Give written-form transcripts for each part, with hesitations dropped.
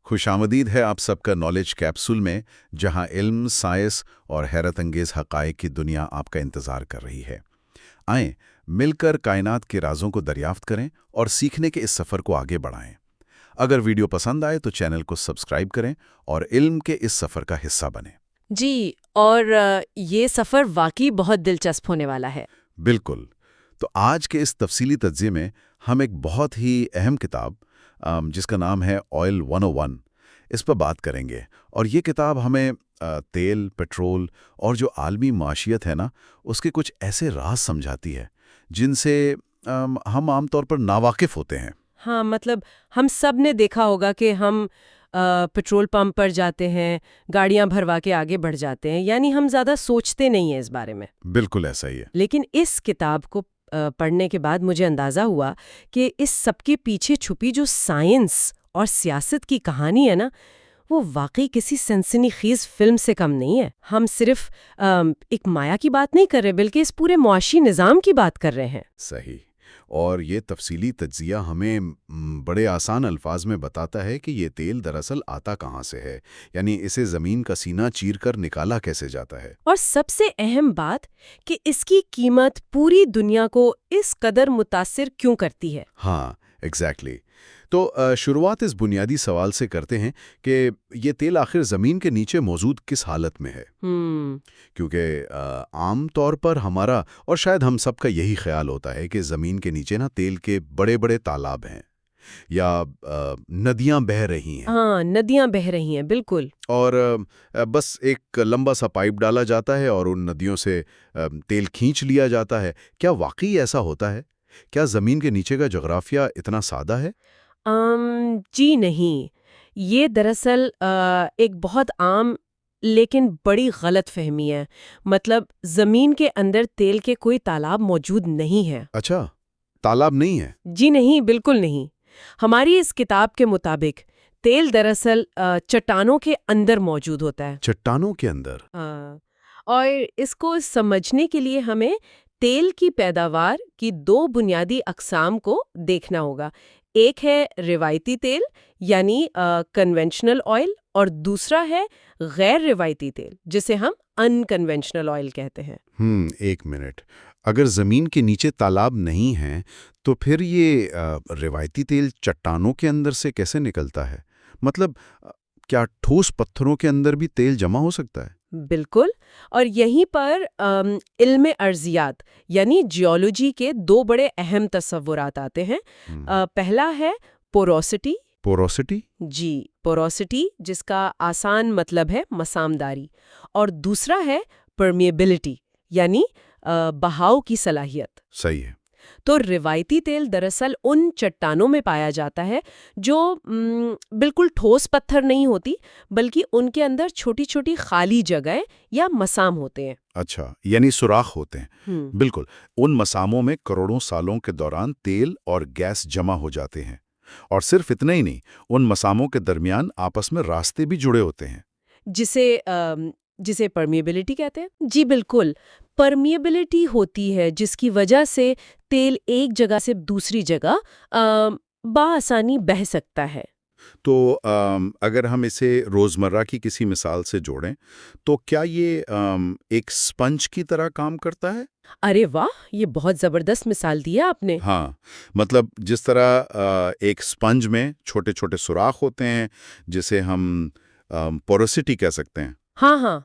خوش آمدید ہے آپ سب کا نالج کیپسول میں، جہاں علم، سائنس اور حیرت انگیز حقائق کی دنیا آپ کا انتظار کر رہی ہے۔ آئیں مل کر کائنات کے رازوں کو دریافت کریں اور سیکھنے کے اس سفر کو آگے بڑھائیں۔ اگر ویڈیو پسند آئے تو چینل کو سبسکرائب کریں اور علم کے اس سفر کا حصہ بنیں۔ جی، اور یہ سفر واقعی بہت دلچسپ ہونے والا ہے۔ بالکل۔ تو آج کے اس تفصیلی تجزیے میں ہم ایک بہت ہی اہم کتاب جس کا نام ہے آئل 101 اس پر بات کریں گے، اور یہ کتاب ہمیں تیل، پٹرول اور جو عالمی معاشیت ہے نا، اس کے کچھ ایسے راز سمجھاتی ہے جن سے ہم عام طور پر ناواقف ہوتے ہیں۔ ہاں، مطلب ہم سب نے دیکھا ہوگا کہ ہم پٹرول پمپ پر جاتے ہیں، گاڑیاں بھروا کے آگے بڑھ جاتے ہیں، یعنی ہم زیادہ سوچتے نہیں ہیں اس بارے میں۔ بالکل ایسا ہی ہے۔ لیکن اس کتاب کو پڑھنے کے بعد مجھے اندازہ ہوا کہ اس سب کے پیچھے چھپی جو سائنس اور سیاست کی کہانی ہے نا، وہ واقعی کسی سنسنی خیز فلم سے کم نہیں ہے۔ ہم صرف ایک مایا کی بات نہیں کر رہے، بلکہ اس پورے معاشی نظام کی بات کر رہے ہیں۔ صحیح۔ اور یہ تفصیلی تجزیہ ہمیں بڑے آسان الفاظ میں بتاتا ہے کہ یہ تیل دراصل آتا کہاں سے ہے، یعنی اسے زمین کا سینہ چیر کر نکالا کیسے جاتا ہے۔ اور سب سے اہم بات کہ اس کی قیمت پوری دنیا کو اس قدر متاثر کیوں کرتی ہے۔ ہاں، ایگزیکٹلی۔ تو شروعات اس بنیادی سوال سے کرتے ہیں کہ یہ تیل آخر زمین کے نیچے موجود کس حالت میں ہے؟ کیونکہ عام طور پر ہمارا اور شاید ہم سب کا یہی خیال ہوتا ہے کہ زمین کے نیچے نا تیل کے بڑے بڑے تالاب ہیں یا ندیاں بہہ رہی ہیں۔ ہاں، ندیاں بہہ رہی ہیں، بالکل۔ اور بس ایک لمبا سا پائپ ڈالا جاتا ہے اور ان ندیوں سے تیل کھینچ لیا جاتا ہے۔ کیا واقعی ایسا ہوتا ہے؟ کیا زمین کے نیچے کا جغرافیہ اتنا سادہ ہے؟ جی نہیں، یہ دراصل ایک بہت عام لیکن بڑی غلط فہمی ہے۔ مطلب زمین کے اندر تیل کے کوئی تالاب موجود نہیں ہے۔ اچھا، تالاب نہیں ہے؟ جی نہیں، بالکل نہیں۔ ہماری اس کتاب کے مطابق تیل دراصل چٹانوں کے اندر موجود ہوتا ہے۔ چٹانوں کے اندر؟ اور اس کو سمجھنے کے لیے ہمیں تیل کی پیداوار کی دو بنیادی اقسام کو دیکھنا ہوگا۔ ایک ہے روایتی تیل یعنی کنونشنل آئل، اور دوسرا ہے غیر روایتی تیل جسے ہم ان کنونشنل آئل کہتے ہیں۔ ایک منٹ، اگر زمین کے نیچے تالاب نہیں ہیں تو پھر یہ روایتی تیل چٹانوں کے اندر سے کیسے نکلتا ہے؟ مطلب کیا ٹھوس پتھروں کے اندر بھی تیل جمع ہو سکتا ہے؟ بالکل، اور یہیں پر علم ارضیات یعنی جیولوجی کے دو بڑے اہم تصورات آتے ہیں۔ پہلا ہے پوروسٹی۔ پوروسٹی؟ جی، پوروسٹی جس کا آسان مطلب ہے مسامداری، اور دوسرا ہے پرمیبلٹی یعنی بہاؤ کی صلاحیت۔ صحیح ہے۔ تو روایتی تیل دراصل ان چٹانوں میں پایا جاتا ہے جو بالکل ٹھوس پتھر نہیں ہوتی، بلکہ ان کے اندر چھوٹی چھوٹی خالی جگہیں یا مسام ہوتے ہیں۔ اچھا، یعنی سوراخ ہوتے ہیں۔ بالکل، ان مساموں میں کروڑوں سالوں کے دوران تیل اور گیس جمع ہو جاتے ہیں، اور صرف اتنا ہی نہیں، ان مساموں کے درمیان آپس میں راستے بھی جڑے ہوتے ہیں جسے پرمیبلٹی کہتے ہیں۔ جی بالکل، پرمیبلٹی ہوتی ہے جس کی وجہ سے تیل ایک جگہ سے دوسری جگہ بآسانی بہہ سکتا ہے۔ تو اگر ہم اسے روزمرہ کی کسی مثال سے جوڑیں تو کیا یہ ایک سپنج کی طرح کام کرتا ہے؟ ارے واہ، یہ بہت زبردست مثال دیا آپ نے۔ ہاں، مطلب جس طرح ایک سپنج میں چھوٹے چھوٹے سوراخ ہوتے ہیں جسے ہم پوروسٹی کہہ سکتے ہیں۔ ہاں ہاں۔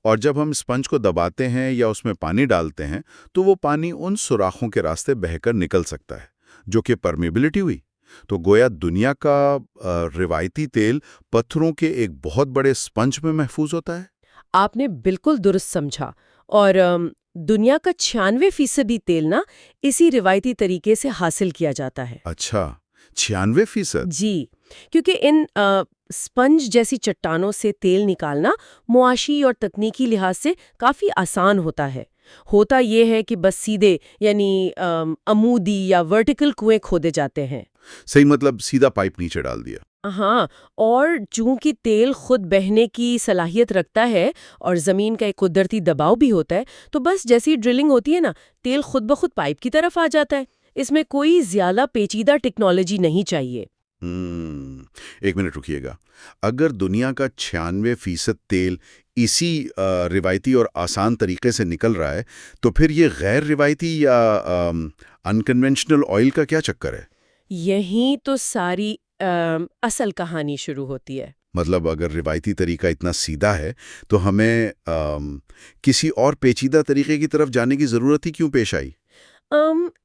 اور جب ہم اسپنج کو دباتے ہیں یا اس میں پانی ڈالتے ہیں تو وہ پانی ان سوراخوں کے راستے بہہ کر نکل سکتا ہے، جو کہ پرمیبلٹی ہوئی۔ تو گویا دنیا کا روایتی تیل پتھروں کے ایک بہت بڑے اسپنج میں محفوظ ہوتا ہے۔ آپ نے بالکل درست سمجھا، اور دنیا کا 96% تیل نا اسی روایتی طریقے سے حاصل کیا جاتا ہے۔ اچھا، 96%؟ جی، کیونکہ ان سپنج جیسی چٹانوں سے تیل نکالنا معاشی اور تکنیکی لحاظ سے کافی آسان ہوتا ہے۔ ہوتا یہ ہے کہ بس سیدھے یعنی عمودی یا ورٹیکل کنویں کھودے جاتے ہیں۔ صحیح، مطلب سیدھا پائپ نیچے ڈال دیا۔ ہاں، اور چونکہ تیل خود بہنے کی صلاحیت رکھتا ہے اور زمین کا ایک قدرتی دباؤ بھی ہوتا ہے، تو بس جیسی ڈرلنگ ہوتی ہے نا، تیل خود بخود پائپ کی طرف آ جاتا ہے۔ اس میں کوئی زیادہ پیچیدہ ٹیکنالوجی نہیں چاہیے۔ ایک منٹ رکیے گا. اگر دنیا کا 96% تیل اسی روایتی اور آسان طریقے سے نکل رہا ہے تو پھر یہ غیر روایتی یا انکنونشنل آئل کا کیا چکر ہے؟ یہیں تو ساری اصل کہانی شروع ہوتی ہے. مطلب اگر روایتی طریقہ اتنا سیدھا ہے تو ہمیں کسی اور پیچیدہ طریقے کی طرف جانے کی ضرورت ہی کیوں پیش آئی؟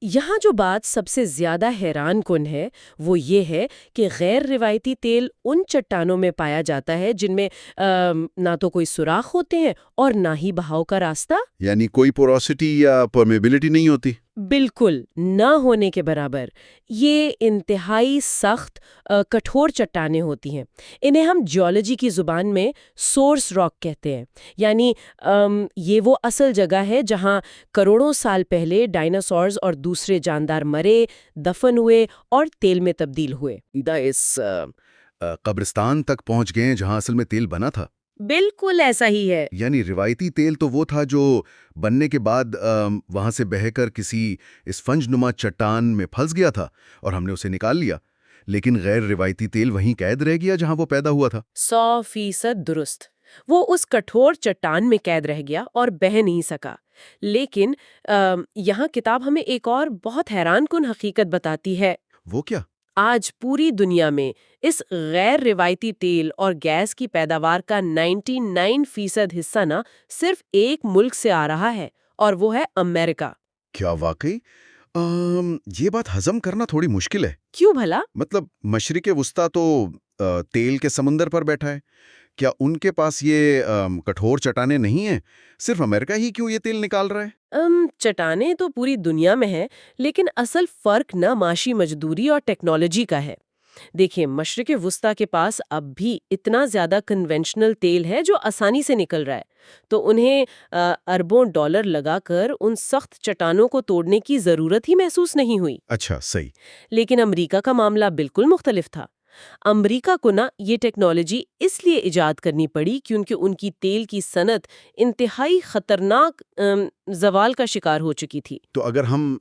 یہاں جو بات سب سے زیادہ حیران کن ہے وہ یہ ہے کہ غیر روایتی تیل ان چٹانوں میں پایا جاتا ہے جن میں نہ تو کوئی سوراخ ہوتے ہیں اور نہ ہی بہاؤ کا راستہ. یعنی کوئی پوروسٹی یا پرمیبلٹی نہیں ہوتی؟ بالکل نہ ہونے کے برابر. یہ انتہائی سخت کٹھور چٹانیں ہوتی ہیں. انہیں ہم جیولوجی کی زبان میں سورس راک کہتے ہیں. یعنی یہ وہ اصل جگہ ہے جہاں کروڑوں سال پہلے ڈائناسورز اور دوسرے جاندار مرے، دفن ہوئے اور تیل میں تبدیل ہوئے. اس قبرستان تک پہنچ گئے جہاں اصل میں تیل بنا تھا؟ بالکل ایسا ہی ہے. یعنی روایتی تیل تو وہ تھا جو بننے کے بعد وہاں سے بہہ کر کسی اسفنج نما چٹان میں پھنس گیا تھا اور ہم نے اسے نکال لیا، لیکن غیر روایتی تیل وہیں قید رہ گیا جہاں وہ پیدا ہوا تھا. 100% درست. وہ اس کٹھور چٹان میں قید رہ گیا اور بہہ نہیں سکا. لیکن یہاں کتاب ہمیں ایک اور بہت حیران کن حقیقت بتاتی ہے. وہ کیا؟ آج پوری دنیا میں اس غیر روایتی تیل اور گیس کی پیداوار کا 99% حصہ نہ صرف ایک ملک سے آ رہا ہے اور وہ ہے امریکہ. کیا واقعی؟ یہ بات ہضم کرنا تھوڑی مشکل ہے. کیوں بھلا؟ مطلب مشرق وسطیٰ تو تیل کے سمندر پر بیٹھا ہے. کیا ان کے پاس یہ کٹھور چٹانیں نہیں ہیں؟ صرف امریکہ ہی کیوں یہ تیل نکال رہا ہے؟ چٹانیں تو پوری دنیا میں ہیں، لیکن اصل فرق نہ معاشی مزدوری اور ٹیکنالوجی کا ہے. دیکھیں، مشرق وسطیٰ کے پاس اب بھی اتنا زیادہ کنونشنل تیل ہے جو آسانی سے نکل رہا ہے، تو انہیں اربوں ڈالر لگا کر ان سخت چٹانوں کو توڑنے کی ضرورت ہی محسوس نہیں ہوئی. اچھا، صحیح. لیکن امریکہ کا معاملہ بالکل مختلف تھا. امریکہ کو نہ یہ ٹیکنالوجی اس لیے ایجاد کرنی پڑی کیونکہ ان کی تیل کی صنعت انتہائی خطرناک زوال کا شکار ہو چکی تھی. تو اگر ہم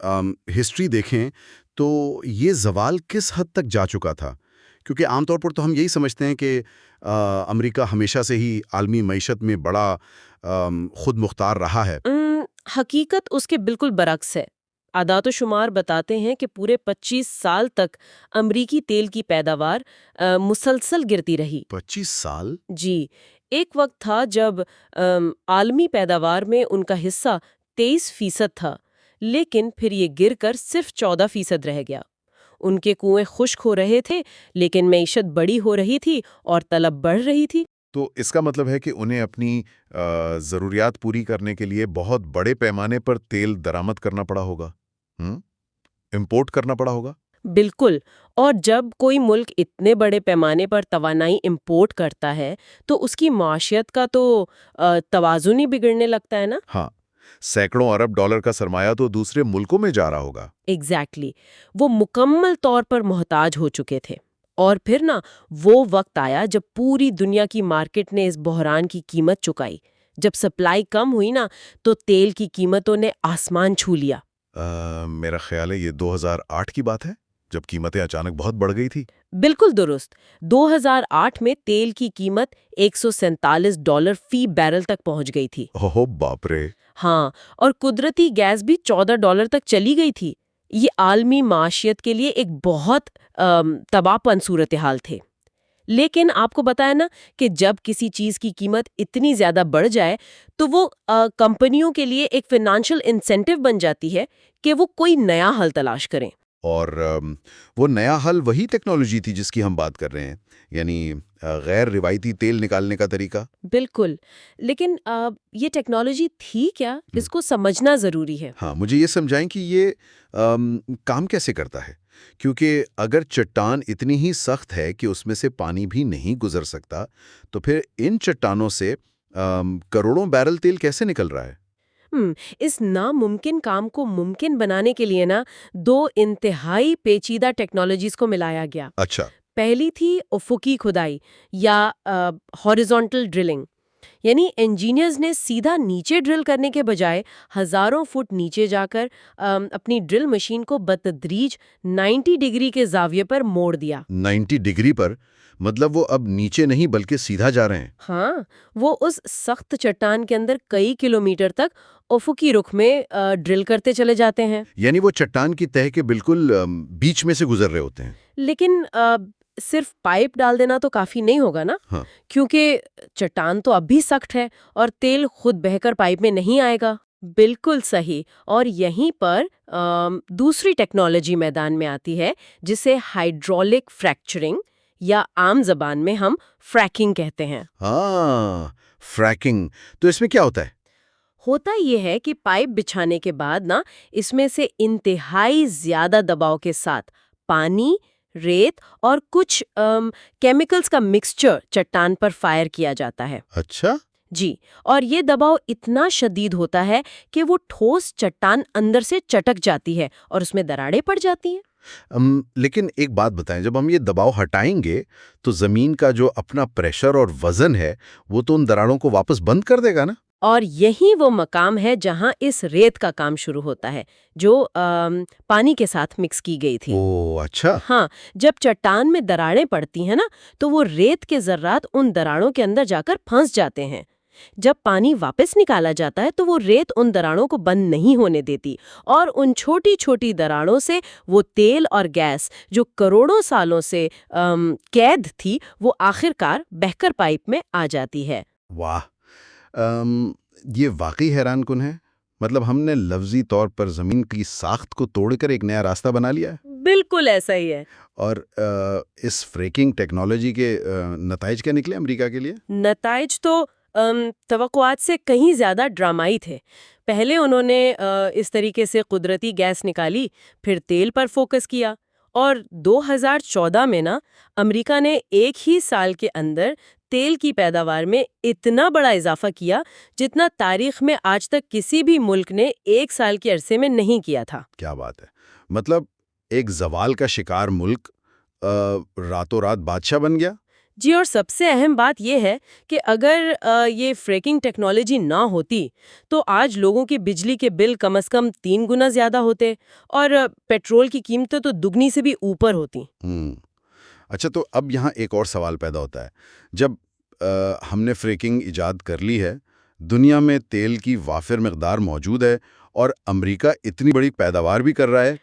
ہسٹری دیکھیں تو یہ زوال کس حد تک جا چکا تھا؟ کیونکہ عام طور پر تو ہم یہی سمجھتے ہیں کہ امریکہ ہمیشہ سے ہی عالمی معیشت میں بڑا خود مختار رہا ہے. حقیقت اس کے بالکل برعکس ہے. اعداد و شمار بتاتے ہیں کہ پورے 25 سال تک امریکی تیل کی پیداوار مسلسل گرتی رہی. 25 سال؟ جی. ایک وقت تھا جب عالمی پیداوار میں ان کا حصہ 23% تھا، لیکن پھر یہ گر کر صرف 14% رہ گیا. ان کے کنویں خشک ہو رہے تھے، لیکن معیشت بڑی ہو رہی تھی اور طلب بڑھ رہی تھی. تو اس کا مطلب ہے کہ انہیں اپنی ضروریات پوری کرنے کے لیے بہت بڑے پیمانے پر تیل درآمد کرنا پڑا ہوگا، امپورٹ کرنا پڑا ہوگا. بالکل. اور جب کوئی ملک اتنے بڑے پیمانے پر توانائی امپورٹ کرتا ہے تو اس کی معیشت کا تو توازن ہی بگڑنے لگتا ہے نا. ہاں، سینکڑوں ارب ڈالر کا سرمایہ تو دوسرے ملکوں میں جا رہا ہوگا. ایگزیکٹلی. وہ مکمل طور پر محتاج ہو چکے تھے. اور پھر نا وہ وقت آیا جب پوری دنیا کی مارکیٹ نے اس بحران کی قیمت چکائی. جب سپلائی کم ہوئی نا تو تیل کی قیمتوں نے آسمان چھو لیا. میرا خیال ہے یہ 2008 کی بات ہے جب قیمتیں اچانک بہت بڑھ گئی تھی. بالکل درست. 2008 میں تیل کی قیمت $147 فی بیرل تک پہنچ گئی تھی. اوہ باپ رے. ہاں، اور قدرتی گیس بھی $14 تک چلی گئی تھی. یہ عالمی معیشت کے لیے ایک بہت تباہ پن صورتحال تھے. لیکن آپ کو بتایا نا کہ جب کسی چیز کی قیمت اتنی زیادہ بڑھ جائے تو وہ کمپنیوں کے لیے ایک فائنانشل انسینٹیو بن جاتی ہے کہ وہ کوئی نیا حل تلاش کریں. اور وہ نیا حل وہی ٹیکنالوجی تھی جس کی ہم بات کر رہے ہیں، یعنی غیر روایتی تیل نکالنے کا طریقہ. بالکل. لیکن یہ ٹیکنالوجی تھی کیا؟ اس کو سمجھنا ضروری ہے. ہاں، مجھے یہ سمجھائیں کہ یہ کام کیسے کرتا ہے، کیونکہ اگر چٹان اتنی ہی سخت ہے کہ اس میں سے پانی بھی نہیں گزر سکتا تو پھر ان چٹانوں سے کروڑوں بیرل تیل کیسے نکل رہا ہے؟ اس ناممکن کام کو ممکن بنانے کے لیے نا 2 انتہائی پیچیدہ ٹیکنالوجیز کو ملایا گیا. اچھا. پہلی تھی افقی کھدائی یا ہاریزونٹل ڈرلنگ. یعنی انجینئرز نے سیدھا نیچے ڈرل کرنے کے بجائے ہزاروں فٹ نیچے جا کر اپنی ڈرل مشین کو بتدریج 90 ڈگری کے زاویے پر موڑ دیا۔ 90 ڈگری پر؟ مطلب وہ اب نیچے نہیں بلکہ سیدھا جا رہے ہیں؟ ہاں، وہ اس سخت چٹان کے اندر کئی کلومیٹر تک افقی رخ میں ڈرل کرتے چلے جاتے ہیں۔ یعنی وہ چٹان کی تہہ کے بالکل بیچ میں سے گزر رہے ہوتے ہیں۔ لیکن صرف پائپ ڈال دینا تو کافی نہیں ہوگا نا، ہاں، کیونکہ چٹان تو اب بھی سخت ہے اور تیل خود بہہ کر پائپ میں نہیں آئے گا۔ بالکل صحیح، اور یہیں پر دوسری ٹیکنالوجی میدان میں آتی ہے جسے ہائیڈرولک فریکچرنگ یا عام زبان میں ہم فریکنگ کہتے ہیں۔ ہاں، فریکنگ تو اس میں کیا ہوتا ہے؟ ہوتا یہ ہے کہ پائپ بچھانے کے بعد اس میں سے انتہائی زیادہ دباؤ کے ساتھ پانی، ریت اور کچھ کیمیکلز کا مکسچر چٹان پر فائر کیا جاتا ہے۔ اچھا، جی، اور یہ دباؤ اتنا شدید ہوتا ہے کہ وہ ٹھوس چٹان اندر سے چٹک جاتی ہے اور اس میں دراڑیں پڑ جاتی ہیں۔ لیکن ایک بات بتائیں، جب ہم یہ دباؤ ہٹائیں گے تو زمین کا جو اپنا پریشر اور وزن ہے وہ تو ان دراڑوں کو واپس بند کر دے گا نا؟ اور یہی وہ مقام ہے جہاں اس ریت کا کام شروع ہوتا ہے جو پانی کے ساتھ مکس کی گئی تھی۔ اوہ اچھا۔ ہاں، جب چٹان میں دراڑیں پڑتی ہیں نا تو وہ ریت کے ذرات ان دراڑوں کے اندر جا کر پھنس جاتے ہیں۔ جب پانی واپس نکالا جاتا ہے تو وہ ریت ان دراڑوں کو بند نہیں ہونے دیتی اور ان چھوٹی چھوٹی دراڑوں سے وہ تیل اور گیس جو کروڑوں سالوں سے قید تھی وہ آخر کار بہہ کر پائپ میں آ جاتی ہے۔ واہ، یہ واقعی حیران کن ہے۔ مطلب ہم نے لفظی طور پر زمین کی ساخت کو توڑ کر ایک نیا راستہ بنا لیا ہے۔ بالکل ایسا ہی ہے۔ اور اس فریکنگ ٹیکنالوجی کے نتائج کیا نکلے امریکہ کے لیے؟ نتائج تو توقعات سے کہیں زیادہ ڈرامائی تھے۔ پہلے انہوں نے اس طریقے سے قدرتی گیس نکالی، پھر تیل پر فوکس کیا، اور 2014 میں امریکہ نے ایک ہی سال کے اندر تیل کی پیداوار میں اتنا بڑا اضافہ کیا جتنا تاریخ میں آج تک کسی بھی ملک نے ایک سال کے عرصے میں نہیں کیا تھا۔ کیا بات ہے! مطلب ایک زوال کا شکار ملک راتوں رات بادشاہ بن گیا؟ جی، اور سب سے اہم بات یہ ہے کہ اگر یہ فریکنگ ٹیکنالوجی نہ ہوتی تو آج لوگوں کی بجلی کے بل کم از کم 3 گنا زیادہ ہوتے اور پیٹرول کی قیمتیں تو دگنی سے بھی اوپر ہوتی۔ اچھا، تو اب یہاں ایک اور سوال پیدا ہوتا ہے۔ جب ہم نے فریکنگ ایجاد کر لی ہے، دنیا میں تیل کی وافر مقدار موجود ہے اور امریکہ اتنی بڑی پیداوار بھی کر رہا ہے،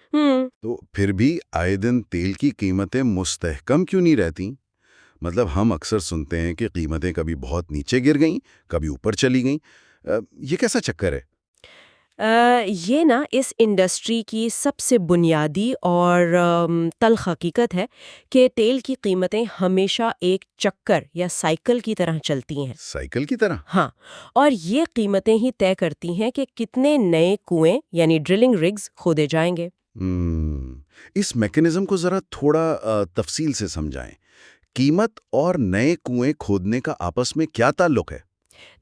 تو پھر بھی آئے دن تیل کی قیمتیں مستحکم کیوں نہیں رہتی؟ مطلب ہم اکثر سنتے ہیں کہ قیمتیں کبھی بہت نیچے گر گئیں، کبھی اوپر چلی گئیں۔ یہ کیسا چکر ہے؟ یہ اس انڈسٹری کی سب سے بنیادی اور تلخ حقیقت ہے کہ تیل کی قیمتیں ہمیشہ ایک چکر یا سائیکل کی طرح چلتی ہیں۔ سائیکل کی طرح؟ ہاں، اور یہ قیمتیں ہی طے کرتی ہیں کہ کتنے نئے کنویں یعنی ڈرلنگ رگز کھودے جائیں گے۔ اس میکانزم کو ذرا تھوڑا تفصیل سے سمجھائیں۔ قیمت اور نئے کنویں کھودنے کا آپس میں کیا تعلق ہے؟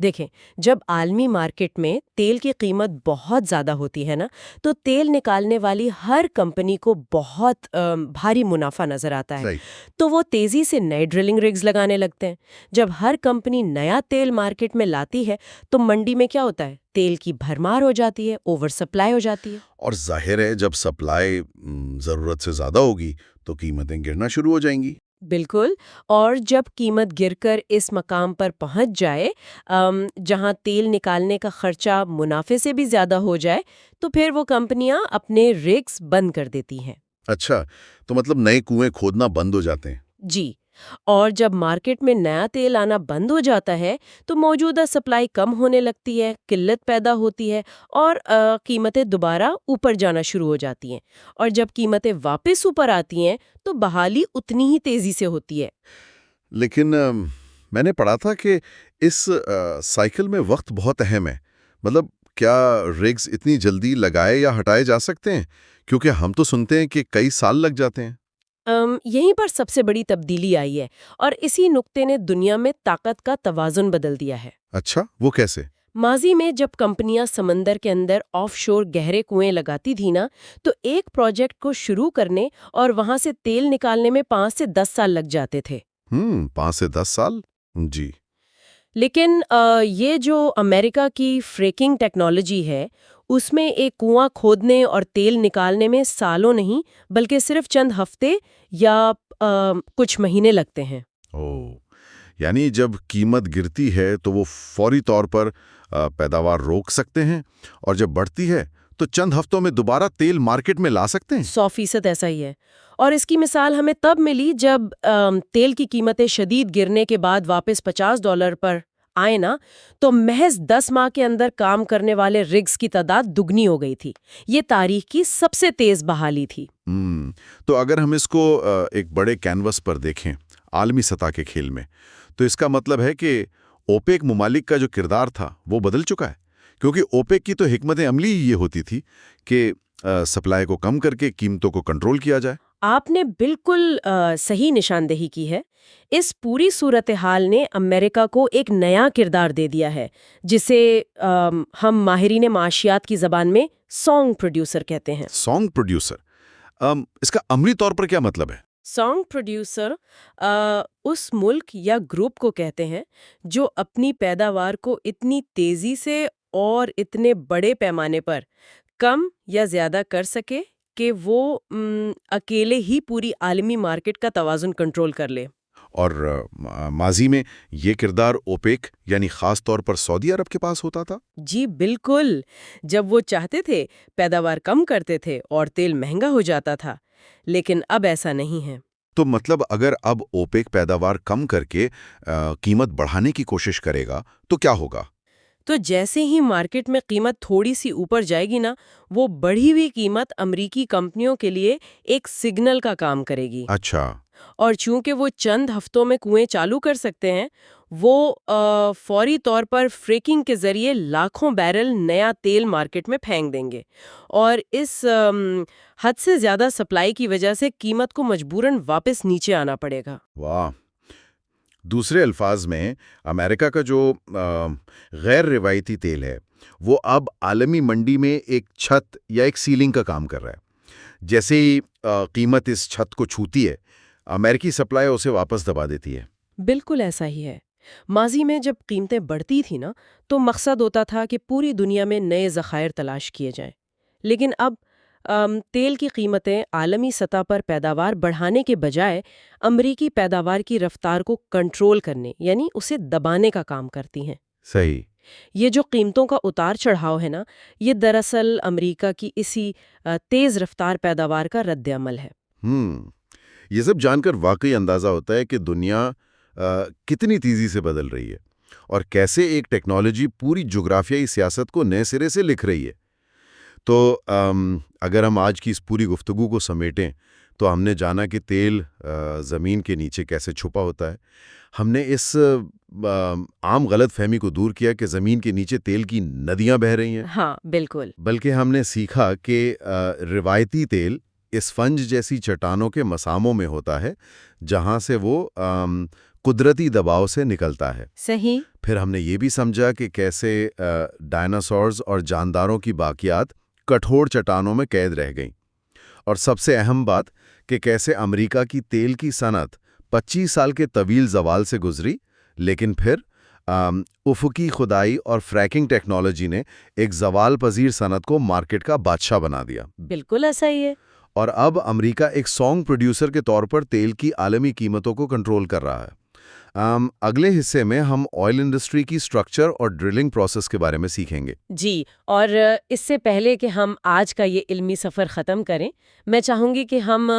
دیکھیں، جب عالمی مارکیٹ میں تیل کی قیمت بہت زیادہ ہوتی ہے تو تیل نکالنے والی ہر کمپنی کو بہت بھاری منافع نظر آتا ہے، تو وہ تیزی سے نئے ڈرلنگ رگز لگانے لگتے ہیں۔ جب ہر کمپنی نیا تیل مارکیٹ میں لاتی ہے تو منڈی میں کیا ہوتا ہے؟ تیل کی بھرمار ہو جاتی ہے، اوور سپلائی ہو جاتی ہے۔ اور ظاہر ہے جب سپلائی ضرورت سے زیادہ ہوگی تو قیمتیں گرنا شروع ہو جائیں گی۔ بالکل، اور جب قیمت گر کر اس مقام پر پہنچ جائے جہاں تیل نکالنے کا خرچہ منافع سے بھی زیادہ ہو جائے تو پھر وہ کمپنیاں اپنے رگز بند کر دیتی ہیں۔ اچھا، تو مطلب نئے کنویں کھودنا بند ہو جاتے ہیں؟ جی، اور جب مارکیٹ میں نیا تیل آنا بند ہو جاتا ہے تو موجودہ سپلائی کم ہونے لگتی ہے، قلت پیدا ہوتی ہے اور قیمتیں دوبارہ اوپر جانا شروع ہو جاتی ہیں، اور جب قیمتیں واپس اوپر آتی ہیں تو بحالی اتنی ہی تیزی سے ہوتی ہے۔ لیکن میں نے پڑھا تھا کہ اس سائیکل میں وقت بہت اہم ہے۔ مطلب کیا رگز اتنی جلدی لگائے یا ہٹائے جا سکتے ہیں؟ کیونکہ ہم تو سنتے ہیں کہ کئی سال لگ جاتے ہیں۔ یہیں پر سب سے بڑی تبدیلی آئی ہے اور اسی نقطے نے دنیا میں طاقت کا توازن بدل دیا ہے۔ اچھا، وہ کیسے؟ ماضی میں جب کمپنیاں سمندر کے اندر آف شور گہرے کنویں لگاتی تھی تو ایک پروجیکٹ کو شروع کرنے اور وہاں سے تیل نکالنے میں 5 سے 10 سال لگ جاتے تھے۔ 5 سے 10 سال؟ جی۔ لیکن یہ جو امریکہ کی فریکنگ ٹیکنالوجی ہے اس میں ایک کنواں کھودنے اور تیل نکالنے میں سالوں نہیں بلکہ صرف چند ہفتے یا کچھ مہینے لگتے ہیں۔ یعنی جب قیمت گرتی ہے تو وہ فوری طور پر پیداوار روک سکتے ہیں، اور جب بڑھتی ہے تو چند ہفتوں میں دوبارہ تیل مارکیٹ میں لا سکتے ہیں۔ 100% ایسا ہی ہے، اور اس کی مثال ہمیں تب ملی جب تیل کی قیمتیں شدید گرنے کے بعد واپس $50 پر آئے نا، تو محض 10 ماہ کے اندر کام کرنے والے رگز کی تعداد دگنی ہو گئی تھی۔ یہ تاریخ کی سب سے تیز بحالی تھی۔ تو اگر ہم اس کو ایک بڑے کینوس پر دیکھیں، عالمی سطح کے کھیل میں، تو اس کا مطلب ہے کہ اوپیک ممالک کا جو کردار تھا وہ بدل چکا ہے، کیونکہ اوپیک کی تو حکمت عملی یہ ہوتی تھی کہ سپلائی کو کم کر کے قیمتوں کو کنٹرول کیا جائے۔ آپ نے بالکل صحیح نشاندہی کی ہے۔ اس پوری صورتحال نے امریکہ کو ایک نیا کردار دے دیا ہے، جسے ہم ماہرین معاشیات کی زبان میں سانگ پروڈیوسر کہتے ہیں۔ سانگ پروڈیوسر، اس کا عملی طور پر کیا مطلب ہے؟ سانگ پروڈیوسر اس ملک یا گروپ کو کہتے ہیں جو اپنی پیداوار کو اتنی تیزی سے اور اتنے بڑے پیمانے پر کم یا زیادہ کر سکے کہ وہ اکیلے ہی پوری عالمی مارکیٹ کا توازن کنٹرول کر لے۔ اور ماضی میں یہ کردار اوپیک یعنی خاص طور پر سعودی عرب کے پاس ہوتا تھا؟ جی بالکل، جب وہ چاہتے تھے پیداوار کم کرتے تھے اور تیل مہنگا ہو جاتا تھا، لیکن اب ایسا نہیں ہے۔ تو مطلب اگر اب اوپیک پیداوار کم کر کے قیمت بڑھانے کی کوشش کرے گا تو کیا ہوگا؟ تو جیسے ہی مارکیٹ میں قیمت تھوڑی سی اوپر جائے گی نا، وہ بڑھی ہوئی قیمت امریکی کمپنیوں کے لیے ایک سگنل کا کام کرے گی۔ اچھا۔ اور چونکہ وہ چند ہفتوں میں کنویں چالو کر سکتے ہیں، وہ فوری طور پر فریکنگ کے ذریعے لاکھوں بیرل نیا تیل مارکیٹ میں پھینک دیں گے، اور اس حد سے زیادہ سپلائی کی وجہ سے قیمت کو مجبوراً واپس نیچے آنا پڑے گا۔ واہ! دوسرے الفاظ میں امریکہ کا جو غیر روایتی تیل ہے وہ اب عالمی منڈی میں ایک چھت یا ایک سیلنگ کا کام کر رہا ہے۔ جیسے ہی قیمت اس چھت کو چھوتی ہے، امریکی سپلائی اسے واپس دبا دیتی ہے۔ بالکل ایسا ہی ہے۔ ماضی میں جب قیمتیں بڑھتی تھی نا، تو مقصد ہوتا تھا کہ پوری دنیا میں نئے ذخائر تلاش کیے جائیں، لیکن اب تیل کی قیمتیں عالمی سطح پر پیداوار بڑھانے کے بجائے امریکی پیداوار کی رفتار کو کنٹرول کرنے یعنی اسے دبانے کا کام کرتی ہیں۔ صحیح۔ یہ جو قیمتوں کا اتار چڑھاؤ ہے نا، یہ دراصل امریکہ کی اسی تیز رفتار پیداوار کا رد عمل ہے۔ یہ سب جان کر واقعی اندازہ ہوتا ہے کہ دنیا کتنی تیزی سے بدل رہی ہے، اور کیسے ایک ٹیکنالوجی پوری جغرافیائی سیاست کو نئے سرے سے لکھ رہی ہے۔ تو اگر ہم آج کی اس پوری گفتگو کو سمیٹیں تو ہم نے جانا کہ تیل زمین کے نیچے کیسے چھپا ہوتا ہے۔ ہم نے اس عام غلط فہمی کو دور کیا کہ زمین کے نیچے تیل کی ندیاں بہہ رہی ہیں۔ ہاں بالکل۔ بلکہ ہم نے سیکھا کہ روایتی تیل اسفنج جیسی چٹانوں کے مساموں میں ہوتا ہے، جہاں سے وہ قدرتی دباؤ سے نکلتا ہے۔ صحیح۔ پھر ہم نے یہ بھی سمجھا کہ کیسے ڈائناسورز اور جانداروں کی باقیات کٹھور چٹانوں میں قید رہ گئیں، اور سب سے اہم بات کہ کیسے امریکہ کی تیل کی صنعت 25 سال کے طویل زوال سے گزری، لیکن پھر افقی کھدائی اور فریکنگ ٹیکنالوجی نے ایک زوال پذیر صنعت کو مارکیٹ کا بادشاہ بنا دیا۔ بالکل ایسا ہی ہے۔ اور اب امریکہ ایک سانگ پروڈیوسر کے طور پر تیل کی عالمی قیمتوں کو کنٹرول کر رہا ہے۔ اگلے حصے میں ہم آئل انڈسٹری کی سٹرکچر اور ڈرلنگ پروسیس کے بارے میں سیکھیں گے۔ جی، اور اس سے پہلے کہ ہم آج کا یہ علمی سفر ختم کریں، میں چاہوں گی کہ ہم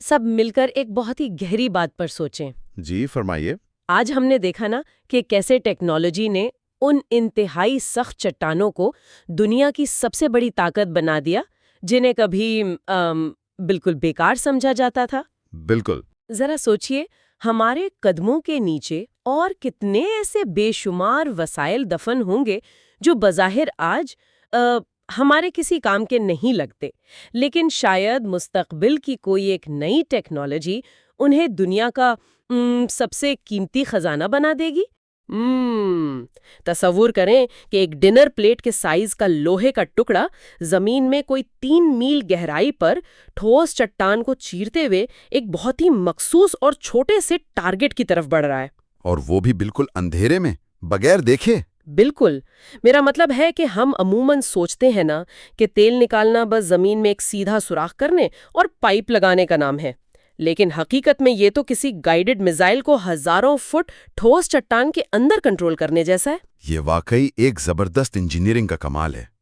سب مل کر ایک بہت ہی گہری بات پر سوچیں۔ جی فرمائیے۔ آج ہم نے دیکھا نا کہ کیسے ٹیکنالوجی نے ان انتہائی سخت چٹانوں کو دنیا کی سب سے بڑی طاقت بنا دیا جنہیں کبھی بالکل بیکار سمجھا جاتا تھا۔ بالکل۔ ذرا سوچئے، ہمارے قدموں کے نیچے اور کتنے ایسے بے شمار وسائل دفن ہوں گے جو بظاہر آج ہمارے کسی کام کے نہیں لگتے، لیکن شاید مستقبل کی کوئی ایک نئی ٹیکنالوجی انہیں دنیا کا سب سے قیمتی خزانہ بنا دے گی۔ تصور کریں کہ ایک ڈنر پلیٹ کے سائز کا لوہے کا ٹکڑا زمین میں کوئی 3 میل گہرائی پر ٹھوس چٹان کو چیرتے ہوئے ایک بہت ہی مخصوص اور چھوٹے سے ٹارگٹ کی طرف بڑھ رہا ہے۔ اور وہ بھی بالکل اندھیرے میں، بغیر دیکھے۔ بالکل، میرا مطلب ہے کہ ہم عموماً سوچتے ہیں نا کہ تیل نکالنا بس زمین میں ایک سیدھا سوراخ کرنے اور پائپ لگانے کا نام ہے، لیکن حقیقت میں یہ تو کسی گائیڈڈ میزائل کو ہزاروں فٹ ٹھوس چٹان کے اندر کنٹرول کرنے جیسا ہے۔ یہ واقعی ایک زبردست انجینئرنگ کا کمال ہے۔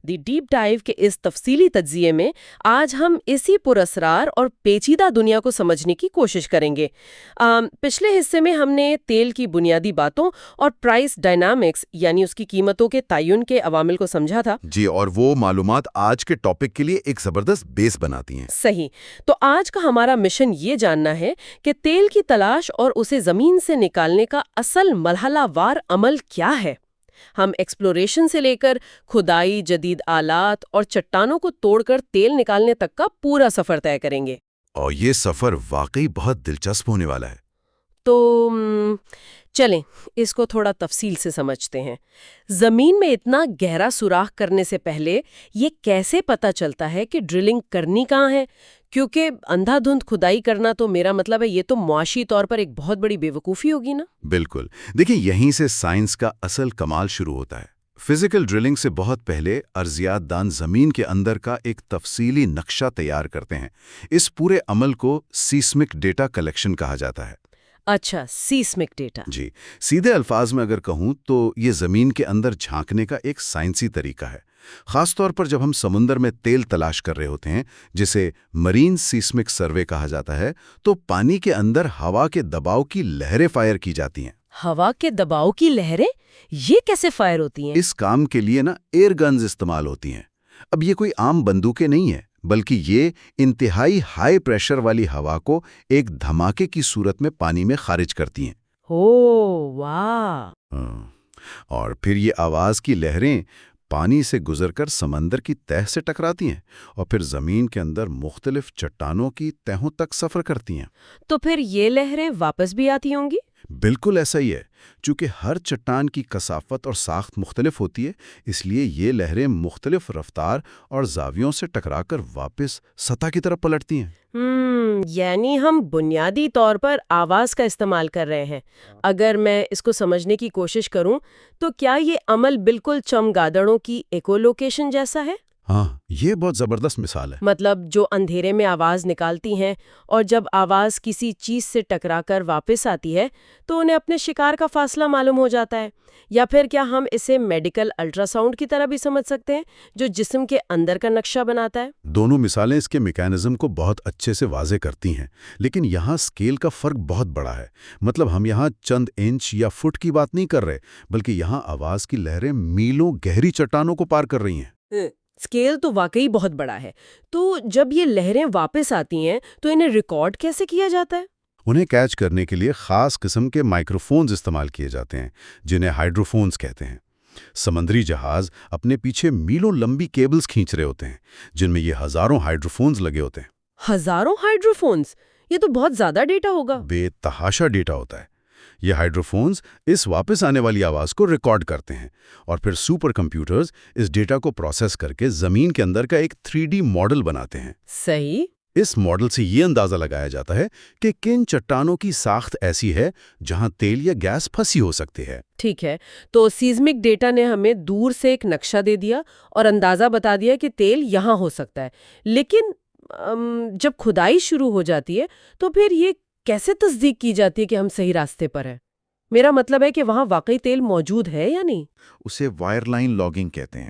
دی ڈیپ ڈائیو کے اس تفصیلی تجزیے میں آج ہم اسی پراسرار اور پیچیدہ دنیا کو سمجھنے کی کوشش کریں گے۔ پچھلے حصے میں ہم نے تیل کی بنیادی باتوں اور پرائس ڈائنامکس یعنی اس کی قیمتوں کے تعین کے عوامل کو سمجھا تھا۔ جی، اور وہ معلومات آج کے ٹاپک کے لیے ایک زبردست بیس بناتی ہیں۔ صحیح، تو آج کا ہمارا مشن یہ جاننا ہے کہ تیل کی تلاش اور اسے زمین سے نکالنے کا اصل مرحلہ وار عمل کیا ہے۔ ہم ایکسپلوریشن سے لے کر کھدائی، جدید آلات اور چٹانوں کو توڑ کر تیل نکالنے تک کا پورا سفر طے کریں گے۔ اور یہ سفر واقعی بہت دلچسپ ہونے والا ہے۔ تو چلیں اس کو تھوڑا تفصیل سے سمجھتے ہیں۔ زمین میں اتنا گہرا سوراخ کرنے سے پہلے یہ کیسے پتہ چلتا ہے کہ ڈرلنگ کرنی کہاں ہے؟ کیونکہ اندھا دھند کھدائی کرنا تو میرا مطلب ہے یہ تو معاشی طور پر ایک بہت بڑی بے وقوفی ہوگی نا۔ بالکل، دیکھیں یہیں سے سائنس کا اصل کمال شروع ہوتا ہے۔ فزیکل ڈرلنگ سے بہت پہلے ارضیات دان زمین کے اندر کا ایک تفصیلی نقشہ تیار کرتے ہیں۔ اس پورے عمل کو سیسمک ڈیٹا کلیکشن کہا جاتا ہے۔ اچھا، سیسمک ڈیٹا۔ جی، سیدھے الفاظ میں اگر کہوں تو یہ زمین کے اندر جھانکنے کا ایک سائنسی طریقہ ہے، خاص طور پر جب ہم سمندر میں تیل تلاش کر رہے ہوتے ہیں، جسے مرین سیسمک سروے کہا جاتا ہے، تو پانی کے اندر ہوا کے دباؤ کی لہریں فائر کی جاتی ہیں۔ ہوا کے دباؤ کی لہریں یہ کیسے فائر ہوتی ہیں؟ اس کام کے لیے ایئر گنز استعمال ہوتی ہیں۔ اب یہ کوئی عام بندوقیں نہیں ہیں، بلکہ یہ انتہائی ہائی پریشر والی ہوا کو ایک دھماکے کی صورت میں پانی میں خارج کرتی ہیں۔ واہ! اور پھر یہ آواز کی لہریں پانی سے گزر کر سمندر کی تہہ سے ٹکراتی ہیں اور پھر زمین کے اندر مختلف چٹانوں کی تہوں تک سفر کرتی ہیں۔ تو پھر یہ لہریں واپس بھی آتی ہوں گی؟ بالکل ایسا ہی ہے۔ چونکہ ہر چٹان کی کثافت اور ساخت مختلف ہوتی ہے، اس لیے یہ لہریں مختلف رفتار اور زاویوں سے ٹکرا کر واپس سطح کی طرف پلٹتی ہیں۔ یعنی ہم بنیادی طور پر آواز کا استعمال کر رہے ہیں۔ اگر میں اس کو سمجھنے کی کوشش کروں تو کیا یہ عمل بالکل چمگادڑوں کی ایکو لوکیشن جیسا ہے؟ ہاں، یہ بہت زبردست مثال ہے۔ مطلب جو اندھیرے میں آواز نکالتی ہیں اور جب آواز کسی چیز سے ٹکرا کر واپس آتی ہے تو انہیں اپنے شکار کا فاصلہ معلوم ہو جاتا ہے۔ یا پھر کیا ہم اسے میڈیکل الٹرا ساؤنڈ کی طرح بھی سمجھ سکتے ہیں جو جسم کے اندر کا نقشہ بناتا ہے؟ دونوں مثالیں اس کے میکانزم کو بہت اچھے سے واضح کرتی ہیں، لیکن یہاں سکیل کا فرق بہت بڑا ہے۔ مطلب ہم یہاں چند انچ یا فٹ کی بات نہیں کر رہے، بلکہ یہاں آواز کی لہریں میلوں گہری چٹانوں کو پار کر رہی ہیں۔ اسکیل تو واقعی بہت بڑا ہے۔ تو جب یہ لہریں واپس آتی ہیں تو انہیں ریکارڈ کیسے کیا جاتا ہے؟ انہیں کیچ کرنے کے لیے خاص قسم کے مائکروفونز استعمال کیے جاتے ہیں، جنہیں ہائیڈروفونز کہتے ہیں۔ سمندری جہاز اپنے پیچھے میلوں لمبی کیبلز کھینچ رہے ہوتے ہیں، جن میں یہ ہزاروں ہائیڈروفونز لگے ہوتے ہیں۔ ہزاروں ہائیڈروفونز؟ یہ تو بہت زیادہ ڈیٹا ہوگا۔ بے تحاشا ڈیٹا ہوتا ہے۔ یہ ہائیڈروفونز اس واپس آنے والی آواز کو ریکارڈ کرتے ہیں اور پھر سپر کمپیوٹرز اس ڈیٹا کو پروسیس کر کے زمین کے اندر کا ایک 3D ماڈل بناتے ہیں۔ صحیح۔ اس ماڈل سے یہ اندازہ لگایا جاتا ہے کہ کن چٹانوں کی ساخت ایسی ہے جہاں تیل یا گیس پھنسی ہو سکتی ہے۔ ٹھیک ہے، تو سیزمک ڈیٹا نے ہمیں دور سے ایک نقشہ دے دیا اور اندازہ بتا دیا کہ تیل یہاں ہو سکتا ہے، لیکن جب کھدائی شروع ہو جاتی ہے تو پھر یہ کیسے تصدیق کی جاتی ہے کہ ہم صحیح راستے پر ہیں؟ میرا مطلب ہے کہ وہاں واقعی تیل موجود ہے یا نہیں؟ اسے وائر لائن لاگنگ کہتے ہیں۔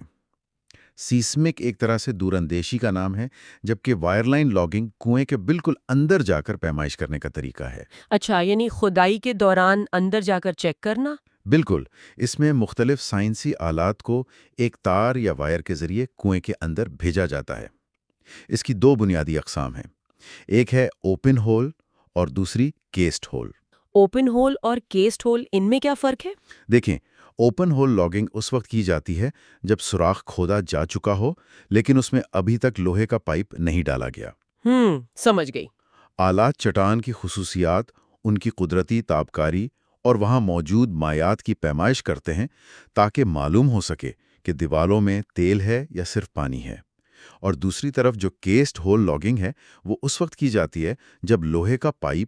سیسمک ایک طرح سے دور اندیشی کا نام ہے، جبکہ وائر لائن لاگنگ کنویں کے بالکل اندر جا کر پیمائش کرنے کا طریقہ ہے۔ اچھا، یعنی کھدائی کے دوران اندر جا کر چیک کرنا؟ بالکل، اس میں مختلف سائنسی آلات کو ایک تار یا وائر کے ذریعے کنویں کے اندر بھیجا جاتا ہے۔ اس کی دو بنیادی اقسام ہیں، ایک ہے اوپن ہول اور دوسری کیسٹ ہول۔ اوپن ہول اور کیسٹ ہول، ان میں کیا فرق ہے؟ دیکھیں، اوپن ہول لاگنگ اس وقت کی جاتی ہے جب سوراخ کھودا جا چکا ہو لیکن اس میں ابھی تک لوہے کا پائپ نہیں ڈالا گیا۔ سمجھ گئی۔ آلات چٹان کی خصوصیات، ان کی قدرتی تابکاری اور وہاں موجود مائعات کی پیمائش کرتے ہیں تاکہ معلوم ہو سکے کہ دیوالوں میں تیل ہے یا صرف پانی ہے۔ اور دوسری طرف جو کیسٹ ہول لاگنگ ہے وہ اس وقت کی جاتی ہے جب لوہے کا پائپ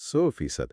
100%।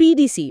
PDC